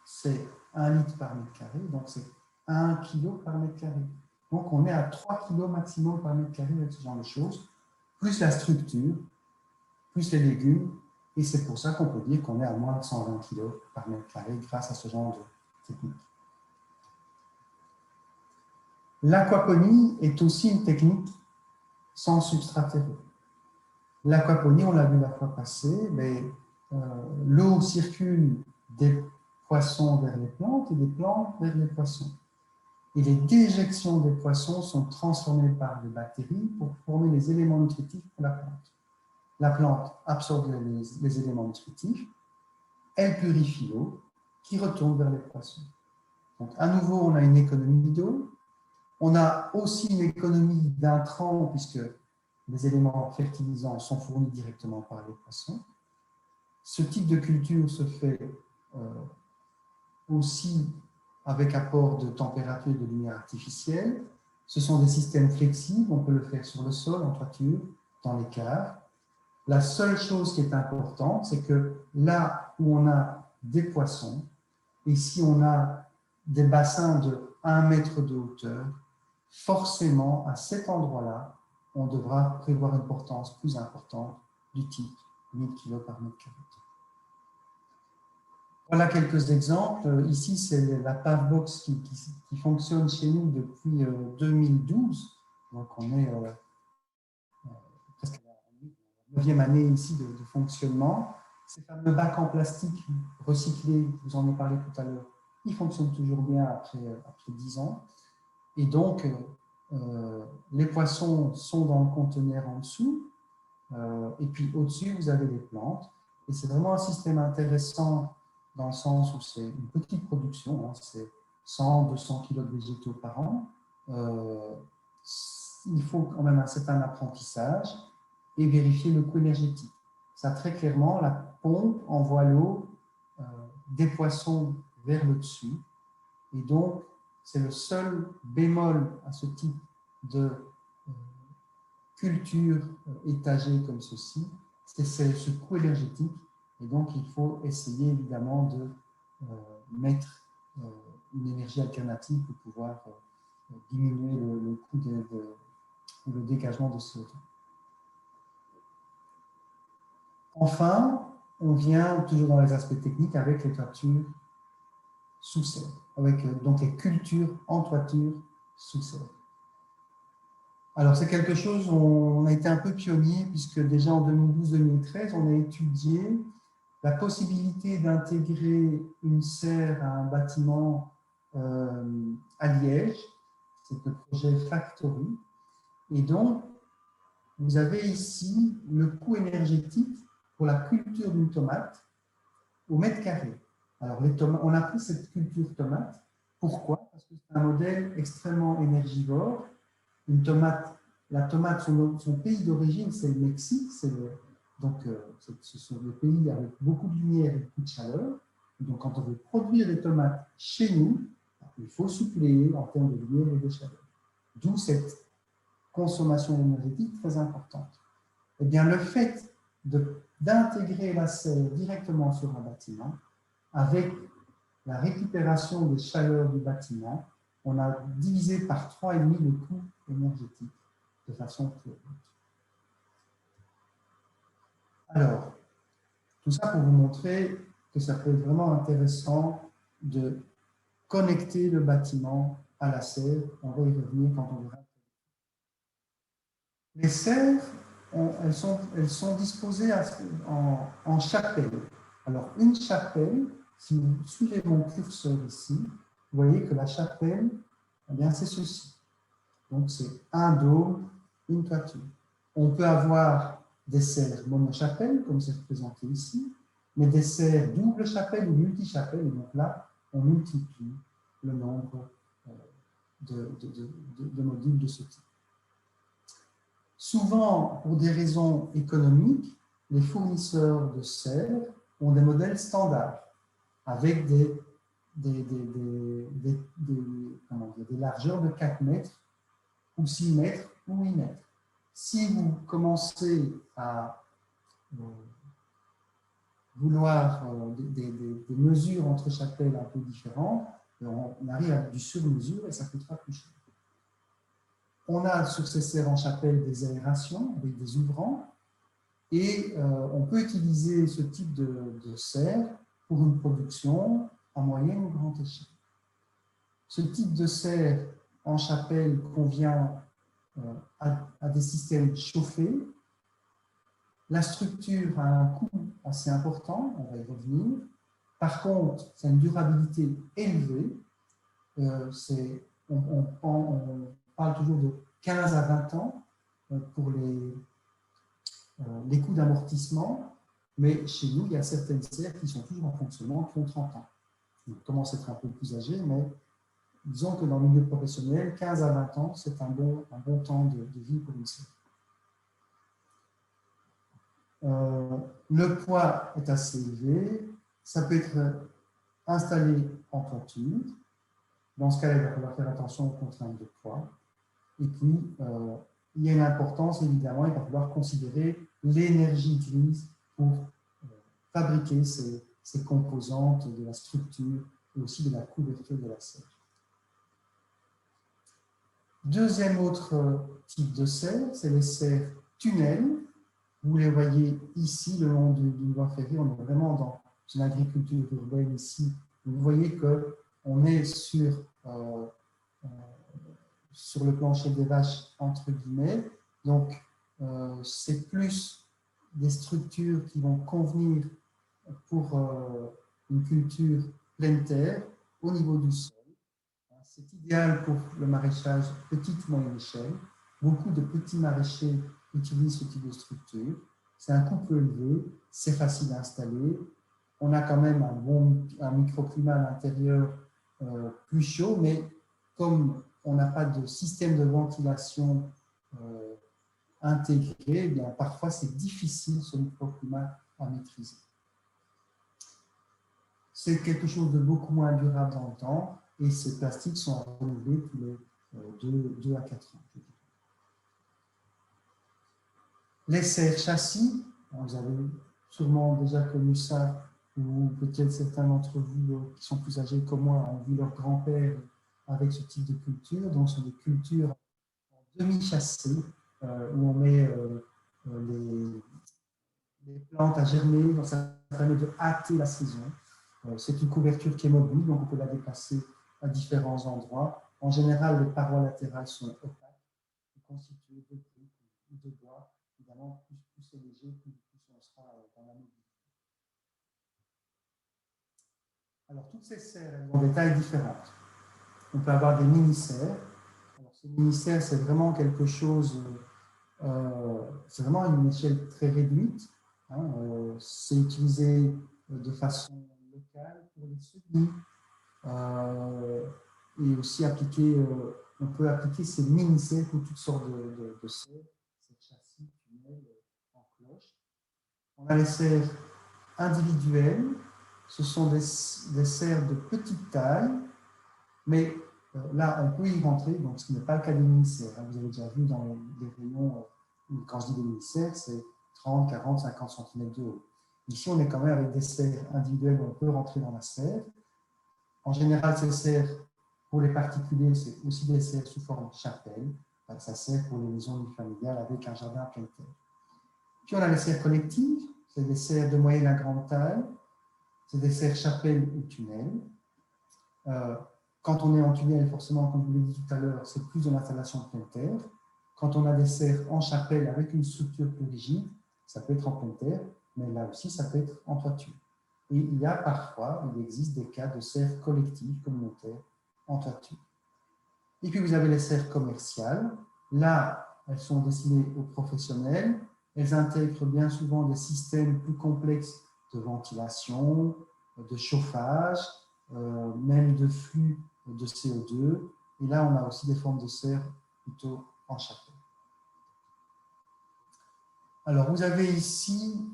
c'est 1 litre par mètre carré, donc c'est 1 kg par mètre carré. Donc, on est à 3 kg maximum par mètre carré avec ce genre de choses, plus la structure, plus les légumes, et c'est pour ça qu'on peut dire qu'on est à moins de 120 kg par mètre carré grâce à ce genre de technique. L'aquaponie est aussi une technique sans substrat terreau. L'aquaponie, on l'a vu la fois passée, mais l'eau circule des poissons vers les plantes et des plantes vers les poissons. Et les déjections des poissons sont transformées par des bactéries pour former les éléments nutritifs pour la plante. La plante absorbe les éléments nutritifs, elle purifie l'eau qui retourne vers les poissons. Donc, à nouveau, on a une économie d'eau. On a aussi une économie d'intrants puisque les éléments fertilisants sont fournis directement par les poissons. Ce type de culture se fait aussi avec apport de température et de lumière artificielle. Ce sont des systèmes flexibles, on peut le faire sur le sol, en toiture, dans les caves. La seule chose qui est importante, c'est que là où on a des poissons, et si on a des bassins de 1 mètre de hauteur, forcément, à cet endroit-là, on devra prévoir une portance plus importante du type 1000 kg par mètre carré. Voilà quelques exemples. Ici, c'est la Pavbox qui fonctionne chez nous depuis 2012. Donc, on est presque à la 9e année ici de fonctionnement. Ces fameux bacs en plastique recyclés, je vous en ai parlé tout à l'heure, ils fonctionnent toujours bien après 10 ans. Et donc, les poissons sont dans le conteneur en dessous. Et puis, au-dessus, vous avez les plantes. Et c'est vraiment un système intéressant dans le sens où c'est une petite production, hein, c'est 100-200 kg de végétaux par an. Il faut quand même un certain apprentissage et vérifier le coût énergétique. Ça, très clairement, la pompe envoie l'eau des poissons vers le dessus. Et donc, c'est le seul bémol à ce type de culture étagée comme ceci, c'est ce coût énergétique. Et donc, il faut essayer évidemment de mettre une énergie alternative pour pouvoir diminuer le coût le dégagement de CO2. Enfin, on vient toujours dans les aspects techniques avec les toitures sous serre, avec donc les cultures en toiture sous serre. Alors, c'est quelque chose où on a été un peu pionnier, puisque déjà en 2012-2013, on a étudié la possibilité d'intégrer une serre à un bâtiment à Liège. C'est le projet Factory. Et donc, vous avez ici le coût énergétique pour la culture d'une tomate au mètre carré. Alors, on a pris cette culture tomate. Pourquoi? Parce que c'est un modèle extrêmement énergivore. Une tomate, la tomate, son pays d'origine, c'est le Mexique. Donc, ce sont des pays avec beaucoup de lumière et beaucoup de chaleur. Donc, quand on veut produire des tomates chez nous, il faut suppléer en termes de lumière et de chaleur. D'où cette consommation énergétique très importante. Eh bien, le fait d'intégrer la serre directement sur un bâtiment, avec la récupération des chaleurs du bâtiment, on a divisé par 3,5 le coût énergétique de façon courante. Alors, tout ça pour vous montrer que ça peut être vraiment intéressant de connecter le bâtiment à la serre. On va y revenir quand on verra. Les serres, elles sont disposées en chapelles. Alors, une chapelle, si vous suivez mon curseur ici, vous voyez que la chapelle, eh bien, c'est ceci. Donc, c'est un dôme, une toiture. On peut avoir des serres monochapelles, comme c'est représenté ici, mais des serres double chapelle ou multichapelle. Et donc là, on multiplie le nombre de modules de ce type. Souvent, pour des raisons économiques, les fournisseurs de serres ont des modèles standards avec des largeurs de 4 mètres ou 6 mètres ou 8 mètres. Si vous commencez à vouloir des mesures entre chapelles un peu différentes, on arrive à du sur-mesure et ça coûtera plus cher. On a sur ces serres en chapelle des aérations avec des ouvrants et on peut utiliser ce type de serre pour une production en moyenne ou grande échelle. Ce type de serre en chapelle convient à des systèmes chauffés. La structure a un coût assez important, on va y revenir. Par contre, c'est une durabilité élevée. On parle toujours de 15 à 20 ans pour les coûts d'amortissement, mais chez nous, il y a certaines serres qui sont toujours en fonctionnement, qui ont 30 ans. On commence à être un peu plus âgé, mais disons que dans le milieu professionnel, 15 à 20 ans, c'est un bon temps de vie pour une serre. Le poids est assez élevé, ça peut être installé en toiture. Dans ce cas-là, il va falloir faire attention aux contraintes de poids. Et puis, il y a une importance, évidemment, il va falloir considérer l'énergie grise pour fabriquer ces composantes de la structure et aussi de la couverture de la serre. Deuxième autre type de serre, c'est les serres tunnels. Vous les voyez ici, le long d'une voie ferrée, on est vraiment dans une agriculture urbaine ici. Vous voyez qu'on est sur le plancher des vaches, entre guillemets. Donc, c'est plus des structures qui vont convenir pour une culture pleine terre au niveau du sol. C'est idéal pour le maraîchage petite moyenne échelle. Beaucoup de petits maraîchers utilisent ce type de structure. C'est un coût peu élevé, c'est facile à installer. On a quand même un microclimat à l'intérieur plus chaud, mais comme on n'a pas de système de ventilation intégré, eh bien, parfois c'est difficile ce microclimat à maîtriser. C'est quelque chose de beaucoup moins durable dans le temps et ces plastiques sont renouvelés tous les 2 à 4 ans. Les serres châssis, vous avez sûrement déjà connu ça, ou peut-être certains d'entre vous qui sont plus âgés que moi ont vu leur grand-père avec ce type de culture. Donc, ce sont des cultures en demi-chassé où on met les plantes à germer, donc ça permet de hâter la saison. C'est une couverture qui est mobile, donc on peut la déplacer à différents endroits. En général, les parois latérales sont opaques, constituées de briques ou de bois. Évidemment, plus c'est léger, plus on sera dans la mobilité. Alors, toutes ces serres, elles ont des tailles différentes. On peut avoir des mini-serres. Alors, ces mini-serres, c'est vraiment quelque chose, c'est vraiment une échelle très réduite. Hein, c'est utilisé de façon locale pour les semis. Et aussi appliquer, on peut appliquer ces mini-serres pour toutes sortes de serres, ces châssis, tunnels, en cloche. On a les serres individuelles, ce sont des serres de petite taille Mais là, on peut y rentrer, donc ce qui n'est pas le cas des mini-serres. Vous avez déjà vu dans les rayons, quand je dis des mini-serres, c'est 30, 40, 50 cm de haut. Ici, on est quand même avec des serres individuelles où on peut rentrer dans la serre. En général, ces serres, pour les particuliers, c'est aussi des serres sous forme de chapelle. Ça sert pour les maisons unifamiliales avec un jardin à pleine terre. Puis on a les serres collectives, c'est des serres de moyenne à grande taille, c'est des serres chapelle ou tunnel. Quand on est en tunnel, forcément, comme je vous l'ai dit tout à l'heure, c'est plus de l'installation de pleine terre. Quand on a des serres en chapelle avec une structure plus rigide, ça peut être en pleine terre, mais là aussi, ça peut être en toiture. Et il y a parfois, il existe des cas de serres collectives, communautaires, en toiture. Et puis vous avez les serres commerciales. Là, elles sont destinées aux professionnels. Elles intègrent bien souvent des systèmes plus complexes de ventilation, de chauffage, même de flux de CO2. Et là, on a aussi des formes de serres plutôt en chapelle. Alors, vous avez ici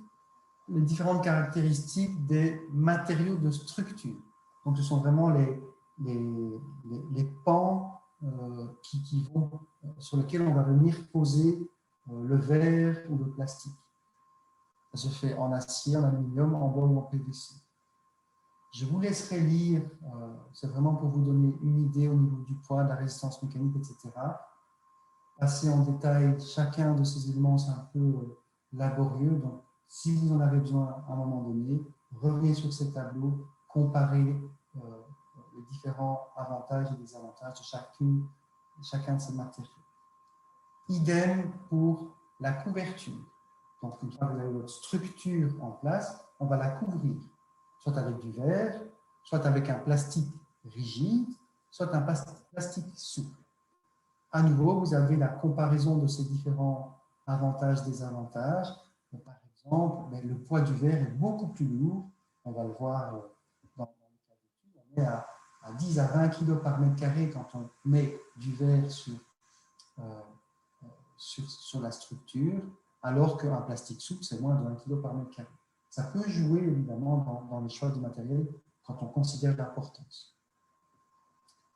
les différentes caractéristiques des matériaux de structure. Donc, ce sont vraiment les pans qui vont, sur lesquels on va venir poser le verre ou le plastique. Ça se fait en acier, en aluminium, en bois ou en PVC. Je vous laisserai lire, c'est vraiment pour vous donner une idée au niveau du poids, de la résistance mécanique, etc. Passer en détail chacun de ces éléments, c'est un peu laborieux. Donc, si vous en avez besoin à un moment donné, revenez sur ces tableaux, comparez les différents avantages et désavantages de chacun de ces matériaux. Idem pour la couverture. Donc, une fois que vous avez votre structure en place, on va la couvrir, soit avec du verre, soit avec un plastique rigide, soit un plastique souple. À nouveau, vous avez la comparaison de ces différents avantages, désavantages. Par exemple, le poids du verre est beaucoup plus lourd. On va le voir dans le cas d'étude. On est à 10 à 20 kg par mètre carré quand on met du verre sur la structure, alors qu'un plastique souple, c'est moins de 1 kg par mètre carré. Ça peut jouer évidemment dans les choix du matériel quand on considère l'importance.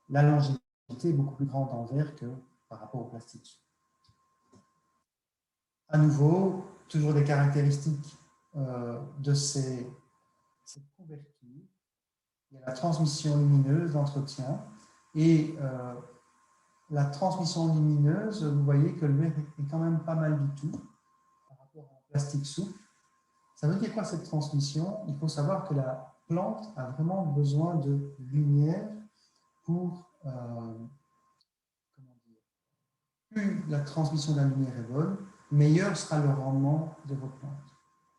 La longévité est beaucoup plus grande en verre que par rapport au plastique souple. À nouveau, toujours des caractéristiques de ces couvertures. Il y a la transmission lumineuse, l'entretien, et la transmission lumineuse, vous voyez que le verre est quand même pas mal du tout par rapport au plastique souple. Ça veut dire quoi cette transmission? Il faut savoir que la plante a vraiment besoin de lumière pour, plus la transmission de la lumière est bonne, meilleur sera le rendement de vos plantes.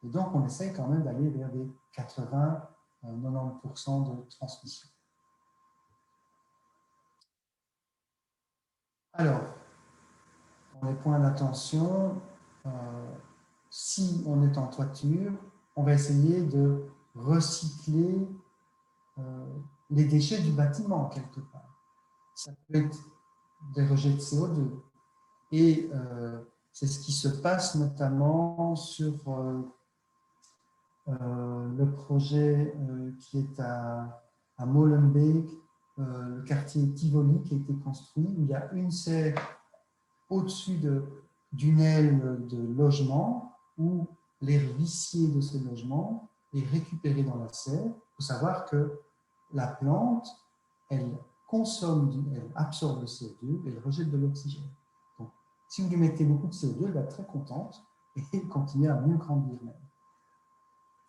Et donc, on essaye quand même d'aller vers des 80-90% de transmission. Alors, pour les points d'attention, si on est en toiture, on va essayer de recycler les déchets du bâtiment quelque part. Ça peut être des rejets de CO2. Et c'est ce qui se passe notamment sur le projet qui est à Molenbeek, le quartier Tivoli qui a été construit, où il y a une serre au-dessus d'une aile de logement où l'air vicié de ce logement est récupéré dans la serre. Il faut savoir que la plante, elle absorbe le CO2 et elle rejette de l'oxygène. Donc, si vous lui mettez beaucoup de CO2, elle va être très contente et continuer à mieux grandir même.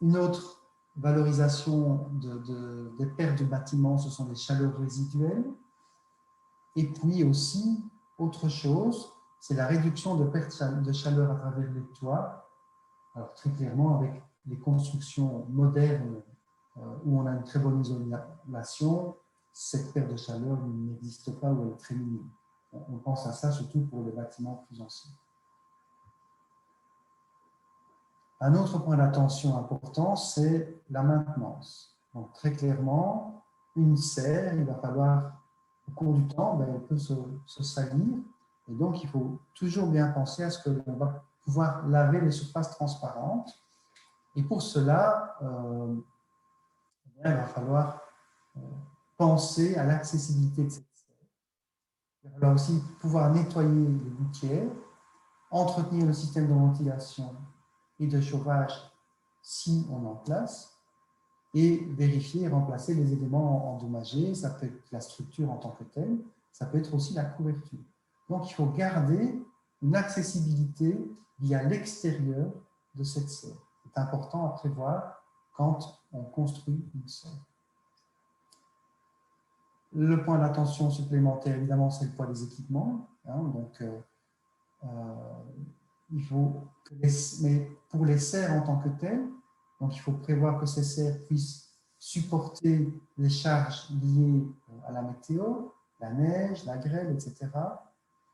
Une autre valorisation des pertes de bâtiments, ce sont les chaleurs résiduelles. Et puis aussi, autre chose, c'est la réduction de pertes de chaleur à travers les toits. Alors très clairement, avec les constructions modernes où on a une très bonne isolation, cette perte de chaleur n'existe pas ou elle est très minime. On pense à ça surtout pour les bâtiments plus anciens. Un autre point d'attention important, c'est la maintenance. Donc très clairement, une serre, il va falloir, au cours du temps, elle peut se salir. Et donc, il faut toujours bien penser à ce qu'on va pouvoir laver les surfaces transparentes. Et pour cela, il va falloir penser à l'accessibilité de cette serre. Il va falloir aussi pouvoir nettoyer les gouttières, entretenir le système de ventilation et de chauffage si on en place, et vérifier et remplacer les éléments endommagés. Ça peut être la structure en tant que telle, ça peut être aussi la couverture. Donc il faut garder une accessibilité via l'extérieur de cette serre. C'est important à prévoir quand on construit une serre. Le point d'attention supplémentaire, évidemment, c'est le poids des équipements. Donc, il faut que mais pour les serres en tant que telles, donc il faut prévoir que ces serres puissent supporter les charges liées à la météo, la neige, la grêle, etc.,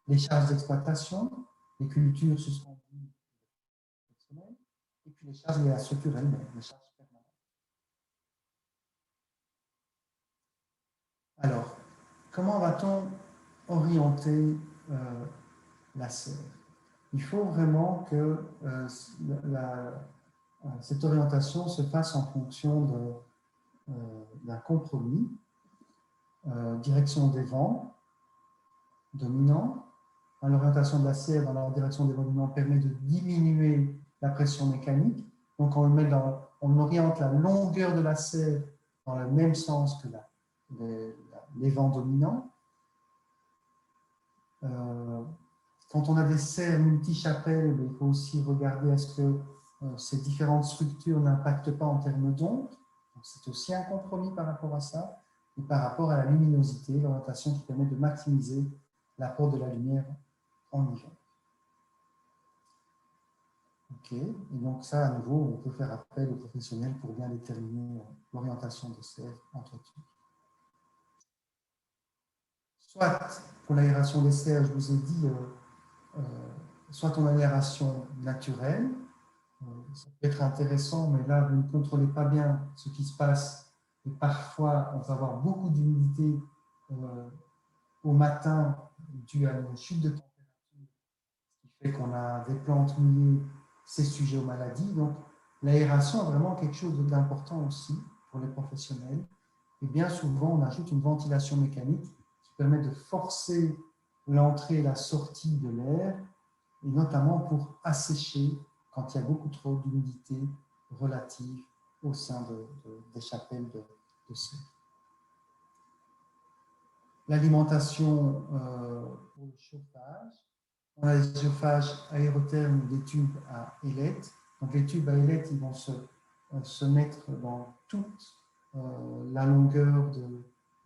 les charges d'exploitation, les cultures suspendues, et puis les charges liées à la structure elle-même, les charges permanentes. Alors, comment va-t-on orienter la serre? Il faut vraiment que cette orientation se fasse en fonction d'un compromis, direction des vents dominants. L'orientation de la serre dans la direction des vents dominants permet de diminuer la pression mécanique. Donc on oriente la longueur de la serre dans le même sens que les vents dominants. Quand on a des serres multi-chapelles, il faut aussi regarder à ce que ces différentes structures n'impactent pas en termes d'ondes. C'est aussi un compromis par rapport à ça, et par rapport à la luminosité, l'orientation qui permet de maximiser l'apport de la lumière en hiver. Ok, et donc ça, à nouveau, on peut faire appel aux professionnels pour bien déterminer l'orientation des serres entretenues. Soit, pour l'aération des serres, je vous ai dit, soit en aération naturelle, ça peut être intéressant, mais là, vous ne contrôlez pas bien ce qui se passe. Et parfois, on peut avoir beaucoup d'humidité au matin dû à une chute de température, ce qui fait qu'on a des plantes mouillées, c'est sujet aux maladies. Donc, l'aération est vraiment quelque chose d'important aussi pour les professionnels. Et bien souvent, on ajoute une ventilation mécanique qui permet de forcer l'entrée et la sortie de l'air, et notamment pour assécher quand il y a beaucoup trop d'humidité relative au sein des chapelles de serre. L'alimentation pour le chauffage. On a des chauffages aérothermes, des tubes à ailettes. Donc les tubes à ailettes, ils vont se mettre dans toute la longueur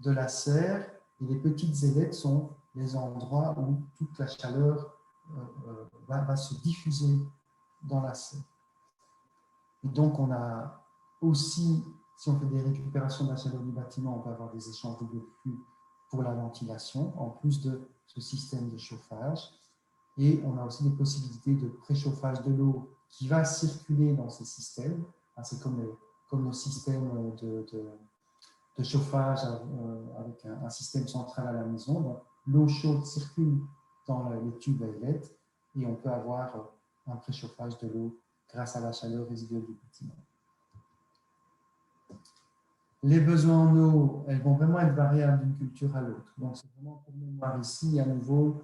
de la serre, et les petites ailettes sont les endroits où toute la chaleur va se diffuser dans la serre. Et donc on a aussi, si on fait des récupérations de la chaleur du bâtiment, on peut avoir des échanges double flux pour la ventilation, en plus de ce système de chauffage. Et on a aussi des possibilités de préchauffage de l'eau qui va circuler dans ces systèmes. C'est comme nos systèmes de chauffage avec un système central à la maison. Donc, l'eau chaude circule dans les tubes à ailettes, et on peut avoir un préchauffage de l'eau grâce à la chaleur résiduelle du bâtiment. Les besoins en eau, elles vont vraiment être variables d'une culture à l'autre. Donc, c'est vraiment pour mémoire ici, à nouveau,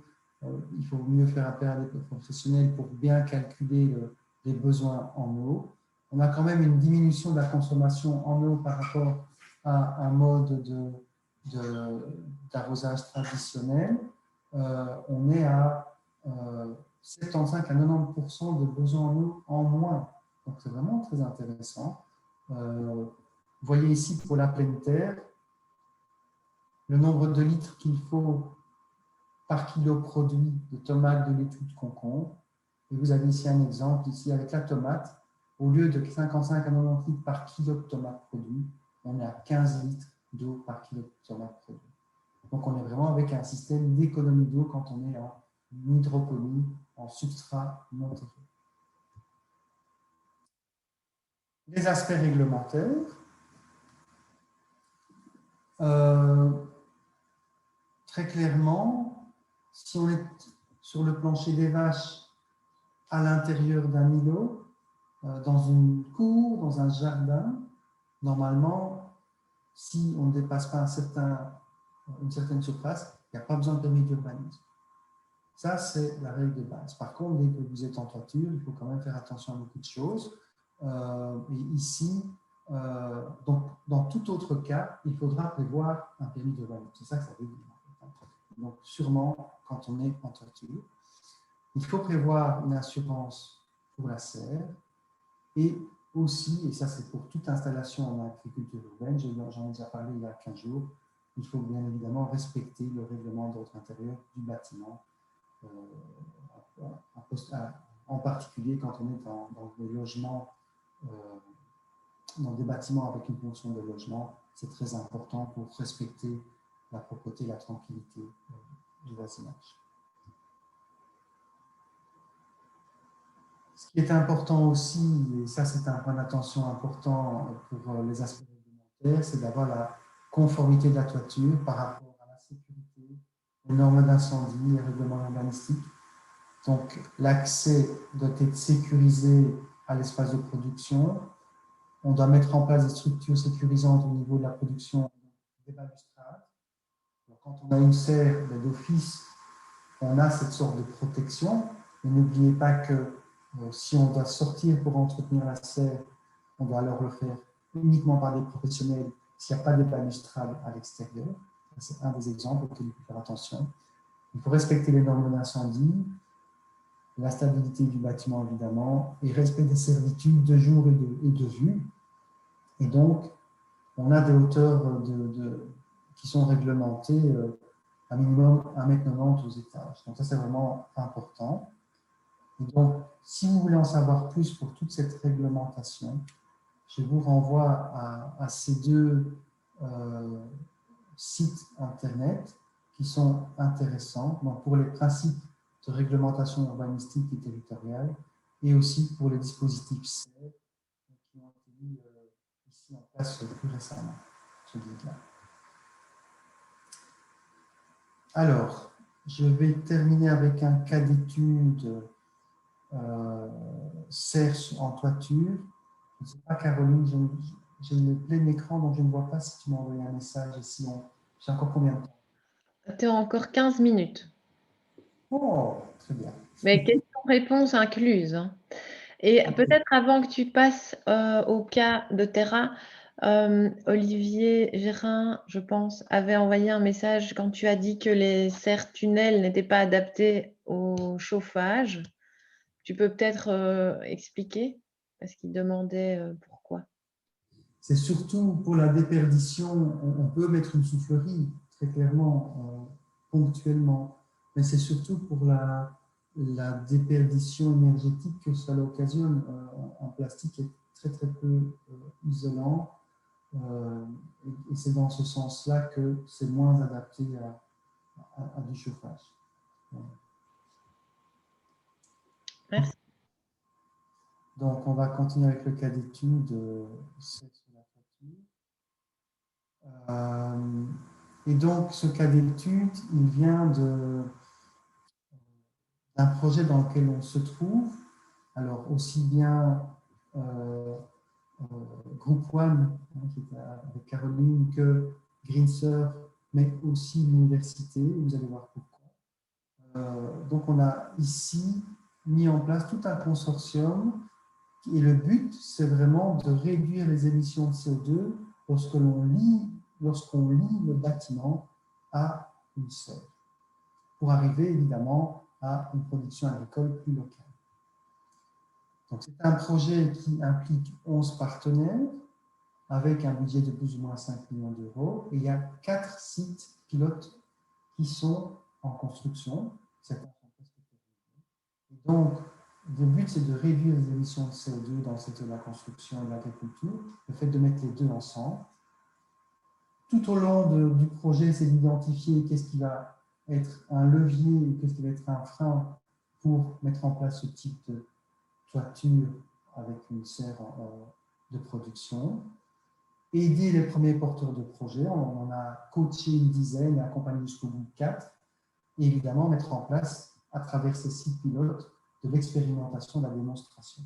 il faut mieux faire appel à des professionnels pour bien calculer les besoins en eau. On a quand même une diminution de la consommation en eau par rapport à un mode d'arrosage traditionnel. On est à 75 à 90% de besoins en eau en moins. Donc, c'est vraiment très intéressant. Vous voyez ici pour la pleine terre, le nombre de litres qu'il faut par kilo produit de tomates, de laitue, de concombre. Et vous avez ici un exemple, ici avec la tomate, au lieu de 55 à 90 litres par kilo de tomates produit, on est à 15 litres d'eau par kilo de tomates produit. Donc on est vraiment avec un système d'économie d'eau quand on est en hydroponie, en substrat monté. Les aspects réglementaires. Très clairement, si on est sur le plancher des vaches à l'intérieur d'un îlot, dans une cour, dans un jardin, normalement, si on ne dépasse pas une certaine surface, il n'y a pas besoin de permis d'urbanisme. Ça, c'est la règle de base. Par contre, dès que vous êtes en toiture, il faut quand même faire attention à beaucoup de choses. Et ici, donc, dans tout autre cas, il faudra prévoir un permis d'urbanisme. C'est ça que ça veut dire. Donc, sûrement, quand on est en toiture, il faut prévoir une assurance pour la serre et aussi, et ça c'est pour toute installation en agriculture urbaine, j'en ai déjà parlé il y a 15 jours, il faut bien évidemment respecter le règlement d'ordre intérieur du bâtiment, en particulier quand on est dans des logements, dans des bâtiments avec une fonction de logement, c'est très important pour respecter la propreté et la tranquillité du voisinage. Ce qui est important aussi, et ça c'est un point d'attention important pour les aspects réglementaires, c'est d'avoir la conformité de la toiture par rapport à la sécurité, les normes d'incendie, les règlements urbanistiques. Donc l'accès doit être sécurisé à l'espace de production. On doit mettre en place des structures sécurisantes au niveau de la production des balustrades. Donc, quand on a une serre d'office, on a cette sorte de protection. Et n'oubliez pas que si on doit sortir pour entretenir la serre, on doit alors le faire uniquement par des professionnels s'il n'y a pas de balustrade à l'extérieur. C'est un des exemples auxquels il faut faire attention. Il faut respecter les normes d'incendie, la stabilité du bâtiment évidemment, et respect des servitudes de jour et de vue. Et donc, on a des hauteurs qui sont réglementées à minimum 1,90 m aux étages. Donc ça, c'est vraiment important. Et donc, si vous voulez en savoir plus pour toute cette réglementation, je vous renvoie à ces deux sites Internet qui sont intéressants, donc pour les principes de réglementation urbanistique et territoriale, et aussi pour les dispositifs CER qui ont été mis ici en place plus récemment, ce guide-là. Alors, je vais terminer avec un cas d'étude serre en toiture. Je ne sais pas, Caroline, j'ai le plein écran, donc je ne vois pas si tu m'as envoyé un message ici. J'ai encore combien de temps? Tu as encore 15 minutes. Oh, très bien. Mais questions-réponses incluses. Hein. Et peut-être avant que tu passes au cas de terrain, Olivier Gérin, je pense, avait envoyé un message quand tu as dit que les serres tunnels n'étaient pas adaptés au chauffage. Tu peux peut-être expliquer parce qu'il demandait pourquoi. C'est surtout pour la déperdition. On peut mettre une soufflerie, très clairement, ponctuellement, mais c'est surtout pour la déperdition énergétique que ça l'occasionne. Un plastique est très très peu isolant et c'est dans ce sens-là que c'est moins adapté à du chauffage. Merci. Donc, on va continuer avec le cas d'étude sur la toiture. Et donc, ce cas d'étude, il vient d'un projet dans lequel on se trouve. Alors, aussi bien Group One, qui était avec Caroline, que Greensurf, mais aussi l'université. Vous allez voir pourquoi. Donc, on a ici mis en place tout un consortium et le but, c'est vraiment de réduire les émissions de CO2 lorsqu'on lie le bâtiment à une serre, pour arriver évidemment à une production agricole plus locale. Donc, c'est un projet qui implique 11 partenaires avec un budget de plus ou moins 5 millions d'euros. Et il y a 4 sites pilotes qui sont en construction. Certains sont presque terminés. Et donc, le but, c'est de réduire les émissions de CO2 dans le secteur de la construction et de l'agriculture, le fait de mettre les deux ensemble. Tout au long du projet, c'est d'identifier qu'est-ce qui va être un levier et qu'est-ce qui va être un frein pour mettre en place ce type de toiture avec une serre de production. Aider les premiers porteurs de projets, on en a coaché une dizaine et accompagné jusqu'au bout 4, et évidemment mettre en place, à travers ces sites pilotes, de l'expérimentation, de la démonstration.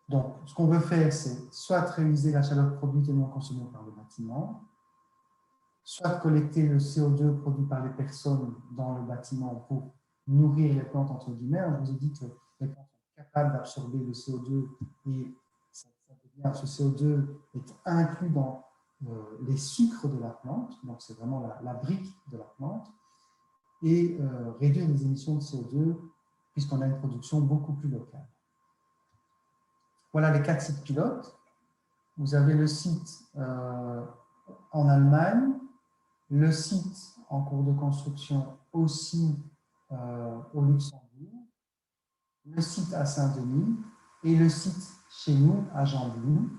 Donc, ce qu'on veut faire, c'est soit réaliser la chaleur produite et non consommée par le bâtiment, soit collecter le CO2 produit par les personnes dans le bâtiment pour nourrir les plantes, entre guillemets. Je vous ai dit que les plantes sont capables d'absorber le CO2 et ce CO2 est inclus dans les sucres de la plante, donc c'est vraiment la brique de la plante, et réduire les émissions de CO2 puisqu'on a une production beaucoup plus locale. Voilà les 4 sites pilotes. Vous avez le site en Allemagne, le site en cours de construction aussi au Luxembourg, le site à Saint-Denis et le site chez nous à Gembloux,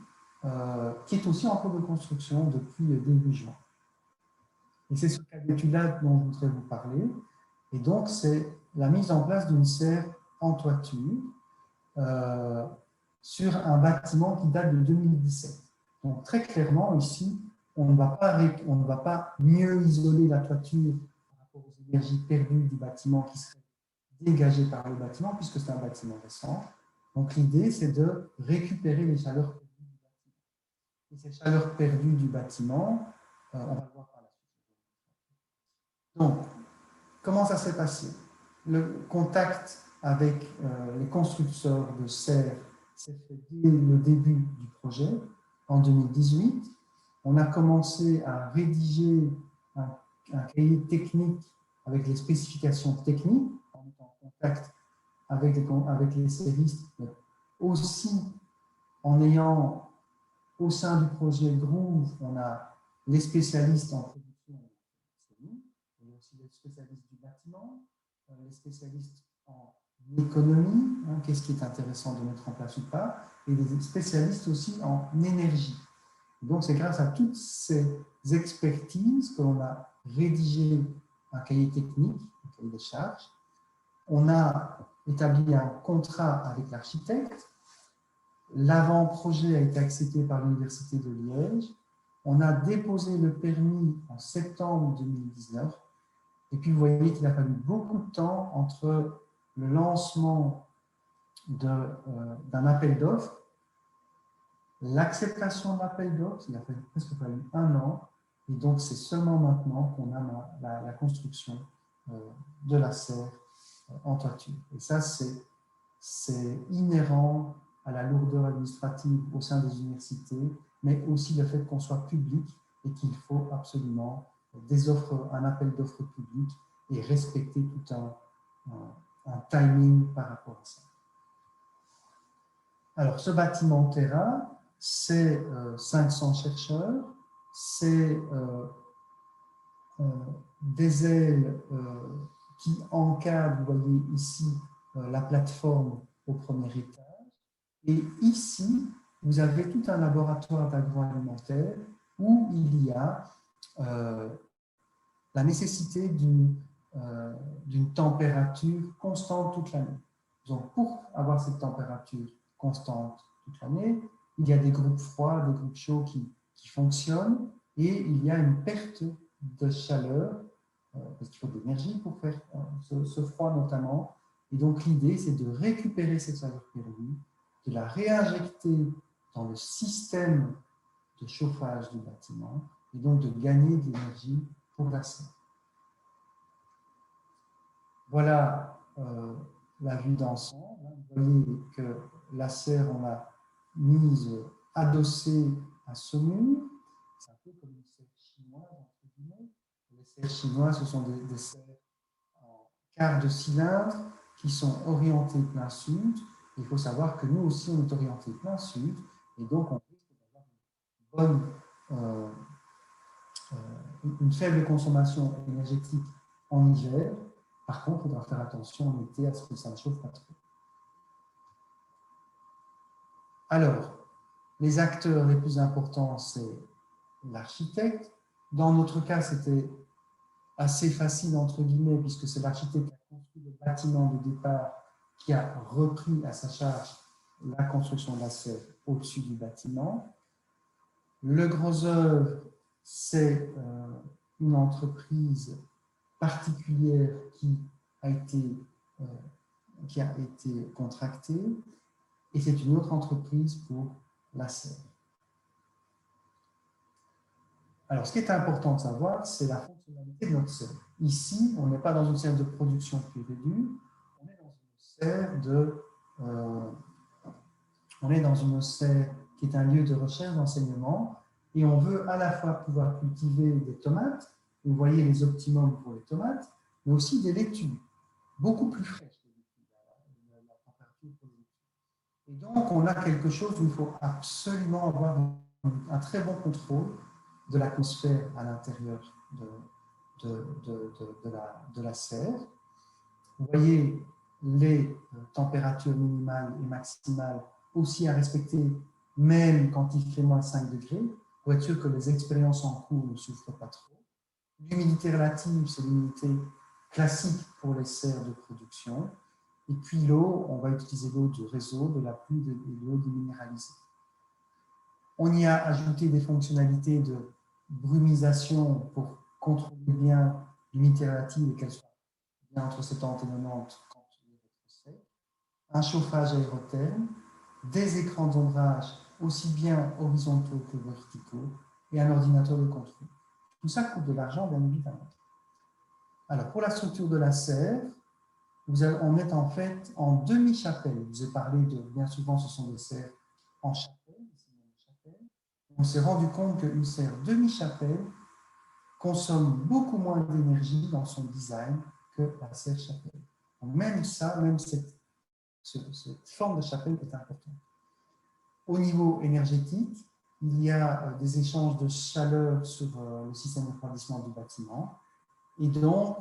qui est aussi en cours de construction depuis début juin. Et c'est ce cas d'étude-là dont je voudrais vous parler. Et donc, c'est la mise en place d'une serre en toiture sur un bâtiment qui date de 2017. Donc, très clairement, ici, on ne va pas mieux isoler la toiture par rapport aux énergies perdues du bâtiment qui seraient dégagées par le bâtiment, puisque c'est un bâtiment récent. Donc, l'idée, c'est de récupérer les chaleurs perdues du bâtiment. Et ces chaleurs perdues du bâtiment, on va le voir par la suite. Donc, comment ça s'est passé? Le contact avec les constructeurs de serres s'est fait dès le début du projet, en 2018. On a commencé à rédiger un cahier technique avec les spécifications techniques, en étant en contact avec les serristes, mais aussi en ayant au sein du projet Groove, on a les spécialistes en production, c'est nous, et aussi les spécialistes du bâtiment, les spécialistes en économie, qu'est-ce qui est intéressant de mettre en place ou pas, et des spécialistes aussi en énergie. Donc, c'est grâce à toutes ces expertises que l'on a rédigé un cahier technique, un cahier de charges. On a établi un contrat avec l'architecte. L'avant-projet a été accepté par l'Université de Liège. On a déposé le permis en septembre 2019. Et puis, vous voyez qu'il a fallu beaucoup de temps entre le lancement d'un appel d'offres, l'acceptation de l'appel d'offres, il a presque fallu 1 an, et donc c'est seulement maintenant qu'on a la construction de la serre en toiture. Et ça, c'est inhérent à la lourdeur administrative au sein des universités, mais aussi le fait qu'on soit public et qu'il faut absolument un appel d'offres public et respecter tout un timing par rapport à ça. Alors, ce bâtiment Terra, c'est 500 chercheurs, c'est des ailes qui encadrent, vous voyez ici, la plateforme au premier étage. Et ici, vous avez tout un laboratoire d'agroalimentaire où il y a la nécessité d'une température constante toute l'année. Donc, pour avoir cette température constante toute l'année, il y a des groupes froids, des groupes chauds qui fonctionnent et il y a une perte de chaleur parce qu'il faut de l'énergie pour faire ce froid notamment. Et donc, l'idée, c'est de récupérer cette chaleur perdue, de la réinjecter dans le système de chauffage du bâtiment et donc de gagner de l'énergie pour la serre. Voilà la vue d'ensemble. Vous voyez que la serre, on l'a mise adossée à ce mur. C'est un peu comme une serre chinoise, entre guillemets. Les serres chinoises, ce sont des serres en quart de cylindre qui sont orientées plein sud. Il faut savoir que nous aussi, on est orienté plein sud. Et donc, on risque d'avoir une faible consommation énergétique en hiver. Par contre, il faudra faire attention en été à ce que ça ne chauffe pas trop. Alors, les acteurs les plus importants, c'est l'architecte. Dans notre cas, c'était assez facile, entre guillemets, puisque c'est l'architecte qui a construit le bâtiment de départ qui a repris à sa charge la construction de la serre au-dessus du bâtiment. Le gros œuvre, c'est une entreprise particulière qui a été contractée. et c'est une autre entreprise pour la serre. Alors, ce qui est important de savoir, c'est la fonctionnalité de notre serre. Ici, on n'est pas dans une serre de production pure et dure, on est dans une serre qui est un lieu de recherche, d'enseignement, et on veut à la fois pouvoir cultiver des tomates, vous voyez les optimums pour les tomates, mais aussi des laitues, beaucoup plus fraîches que les laitues, la température pour les laitues. Et donc, on a quelque chose où il faut absolument avoir un très bon contrôle de l'atmosphère à l'intérieur de la serre. Vous voyez les températures minimales et maximales aussi à respecter, même quand il fait moins 5 degrés, pour être sûr que les expériences en cours ne souffrent pas trop. L'humidité relative, c'est l'humidité classique pour les serres de production. Et puis l'eau, on va utiliser l'eau du réseau, de la pluie et de l'eau déminéralisée. On y a ajouté des fonctionnalités de brumisation pour contrôler bien l'humidité relative et qu'elle soit bien entre 70 et 90 quand il est sec. Un chauffage aérotherme, des écrans d'ombrage aussi bien horizontaux que verticaux et un ordinateur de contrôle. Tout ça coûte de l'argent, bien évidemment. Alors, pour la structure de la serre, on est en fait en demi-chapelle. Je vous ai parlé de, bien souvent, ce sont des serres en chapelle. On s'est rendu compte qu'une serre demi-chapelle consomme beaucoup moins d'énergie dans son design que la serre chapelle. Donc même ça, même cette forme de chapelle est importante. Au niveau énergétique, il y a des échanges de chaleur sur le système de refroidissement du bâtiment. Et donc,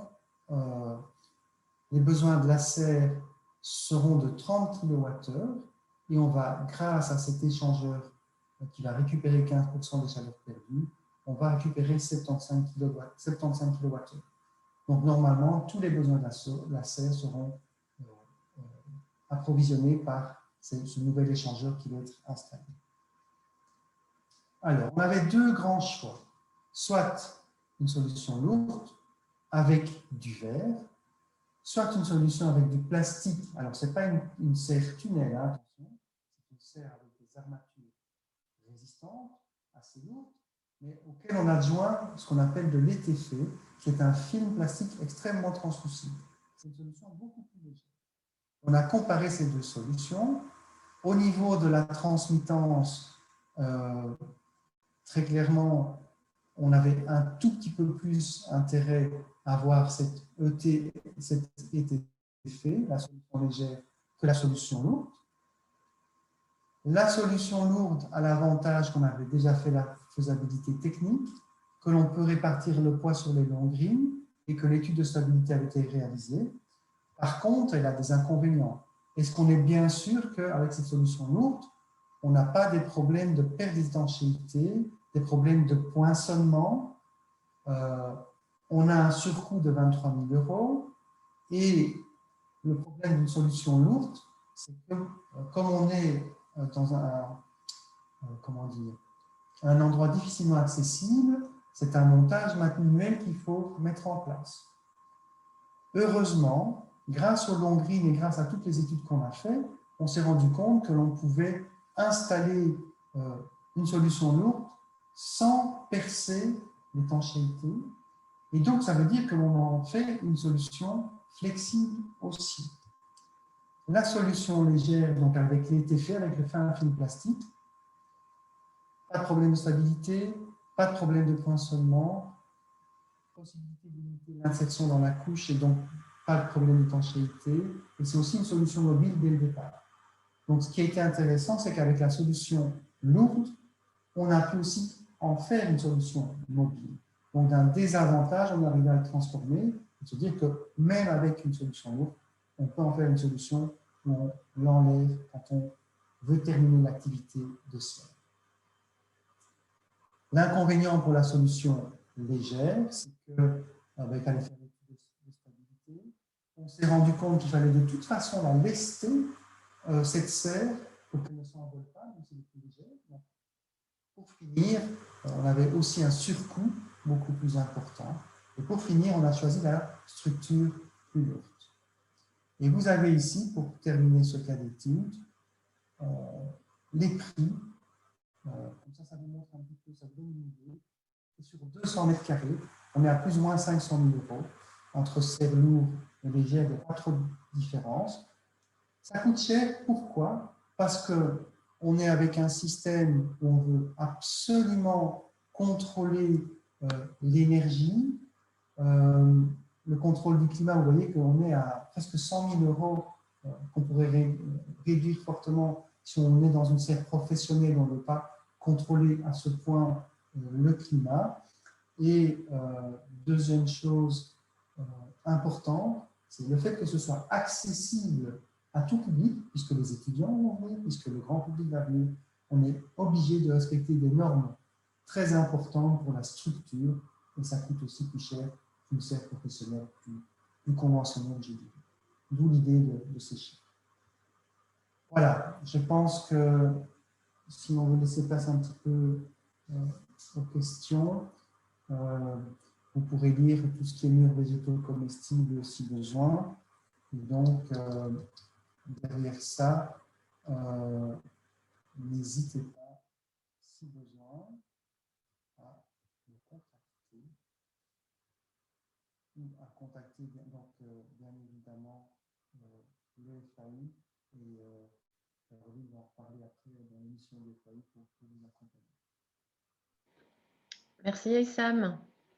les besoins de la serre seront de 30 kWh et on va, grâce à cet échangeur qui va récupérer 15% des chaleurs perdues, on va récupérer 75 kWh. Donc, normalement, tous les besoins de la serre seront approvisionnés par ce nouvel échangeur qui va être installé. Alors, on avait deux grands choix. Soit une solution lourde avec du verre, soit une solution avec du plastique. Alors, ce n'est pas une serre tunnel, hein, attention, c'est une serre avec des armatures résistantes, assez lourdes, mais auquel on adjoint ce qu'on appelle de l'ETF, qui est un film plastique extrêmement translucide. C'est une solution beaucoup plus légère. On a comparé ces deux solutions. Au niveau de la transmittance, très clairement, on avait un tout petit peu plus intérêt à avoir cette ETF, la solution légère, que la solution lourde. La solution lourde a l'avantage qu'on avait déjà fait la faisabilité technique, que l'on peut répartir le poids sur les longues lignes et que l'étude de stabilité avait été réalisée. Par contre, elle a des inconvénients. Est-ce qu'on est bien sûr qu'avec cette solution lourde, on n'a pas des problèmes de perte d'étanchéité, des problèmes de poinçonnement? On a un surcoût de 23 000 € et le problème d'une solution lourde, c'est que comme on est dans un endroit difficilement accessible, c'est un montage manuel qu'il faut mettre en place. Heureusement, grâce aux longues lignes et grâce à toutes les études qu'on a faites, on s'est rendu compte que l'on pouvait installer une solution lourde sans percer l'étanchéité. Et donc, ça veut dire que l'on en fait une solution flexible aussi. La solution légère, donc avec l'ETF, avec le fin film plastique, pas de problème de stabilité, pas de problème de poinçonnement, possibilité de limiter l'insertion dans la couche et donc pas de problème d'étanchéité. Et c'est aussi une solution mobile dès le départ. Donc, ce qui a été intéressant, c'est qu'avec la solution lourde, on a pu aussi en faire une solution mobile. Donc, d'un désavantage, on arrive à le transformer et se dire que même avec une solution lourde, on peut en faire une solution où on l'enlève quand on veut terminer l'activité de serre. L'inconvénient pour la solution légère, c'est qu'avec un effet de stabilité, on s'est rendu compte qu'il fallait de toute façon la lester, cette serre, pour qu'elle ne s'envole pas, donc c'est le plus léger. Donc, pour finir, on avait aussi un surcoût beaucoup plus important. Et pour finir, on a choisi la structure plus lourde. Et vous avez ici, pour terminer ce cas d'étude, les prix. Comme ça vous montre un petit peu, ça vous donne une idée. Et sur 200 mètres carrés, on est à plus ou moins 500 000 euros. Entre serre lourd et légère, il n'y a pas trop de différence. Ça coûte cher, pourquoi? Parce qu'on est avec un système où on veut absolument contrôler l'énergie, le contrôle du climat. Vous voyez qu'on est à presque 100 000 euros qu'on pourrait réduire fortement si on est dans une serre professionnelle, on ne veut pas contrôler à ce point le climat. Et deuxième chose importante, c'est le fait que ce soit accessible à tout public, puisque les étudiants vont venir, puisque le grand public va venir. On est obligé de respecter des normes très importantes pour la structure, et ça coûte aussi plus cher qu'une serre professionnelle plus conventionnelle, je dirais. D'où l'idée de ces chiffres. Voilà, je pense que si on veut laisser place un petit peu aux questions, vous pourrez lire tout ce qui est murs végétaux comestibles si besoin. Et donc, derrière ça, n'hésitez pas, si besoin, à me contacter ou à contacter donc, bien évidemment le FAI et Caroline va en reparler après dans l'émission du FAI pour vous accompagner. Merci Aïssam.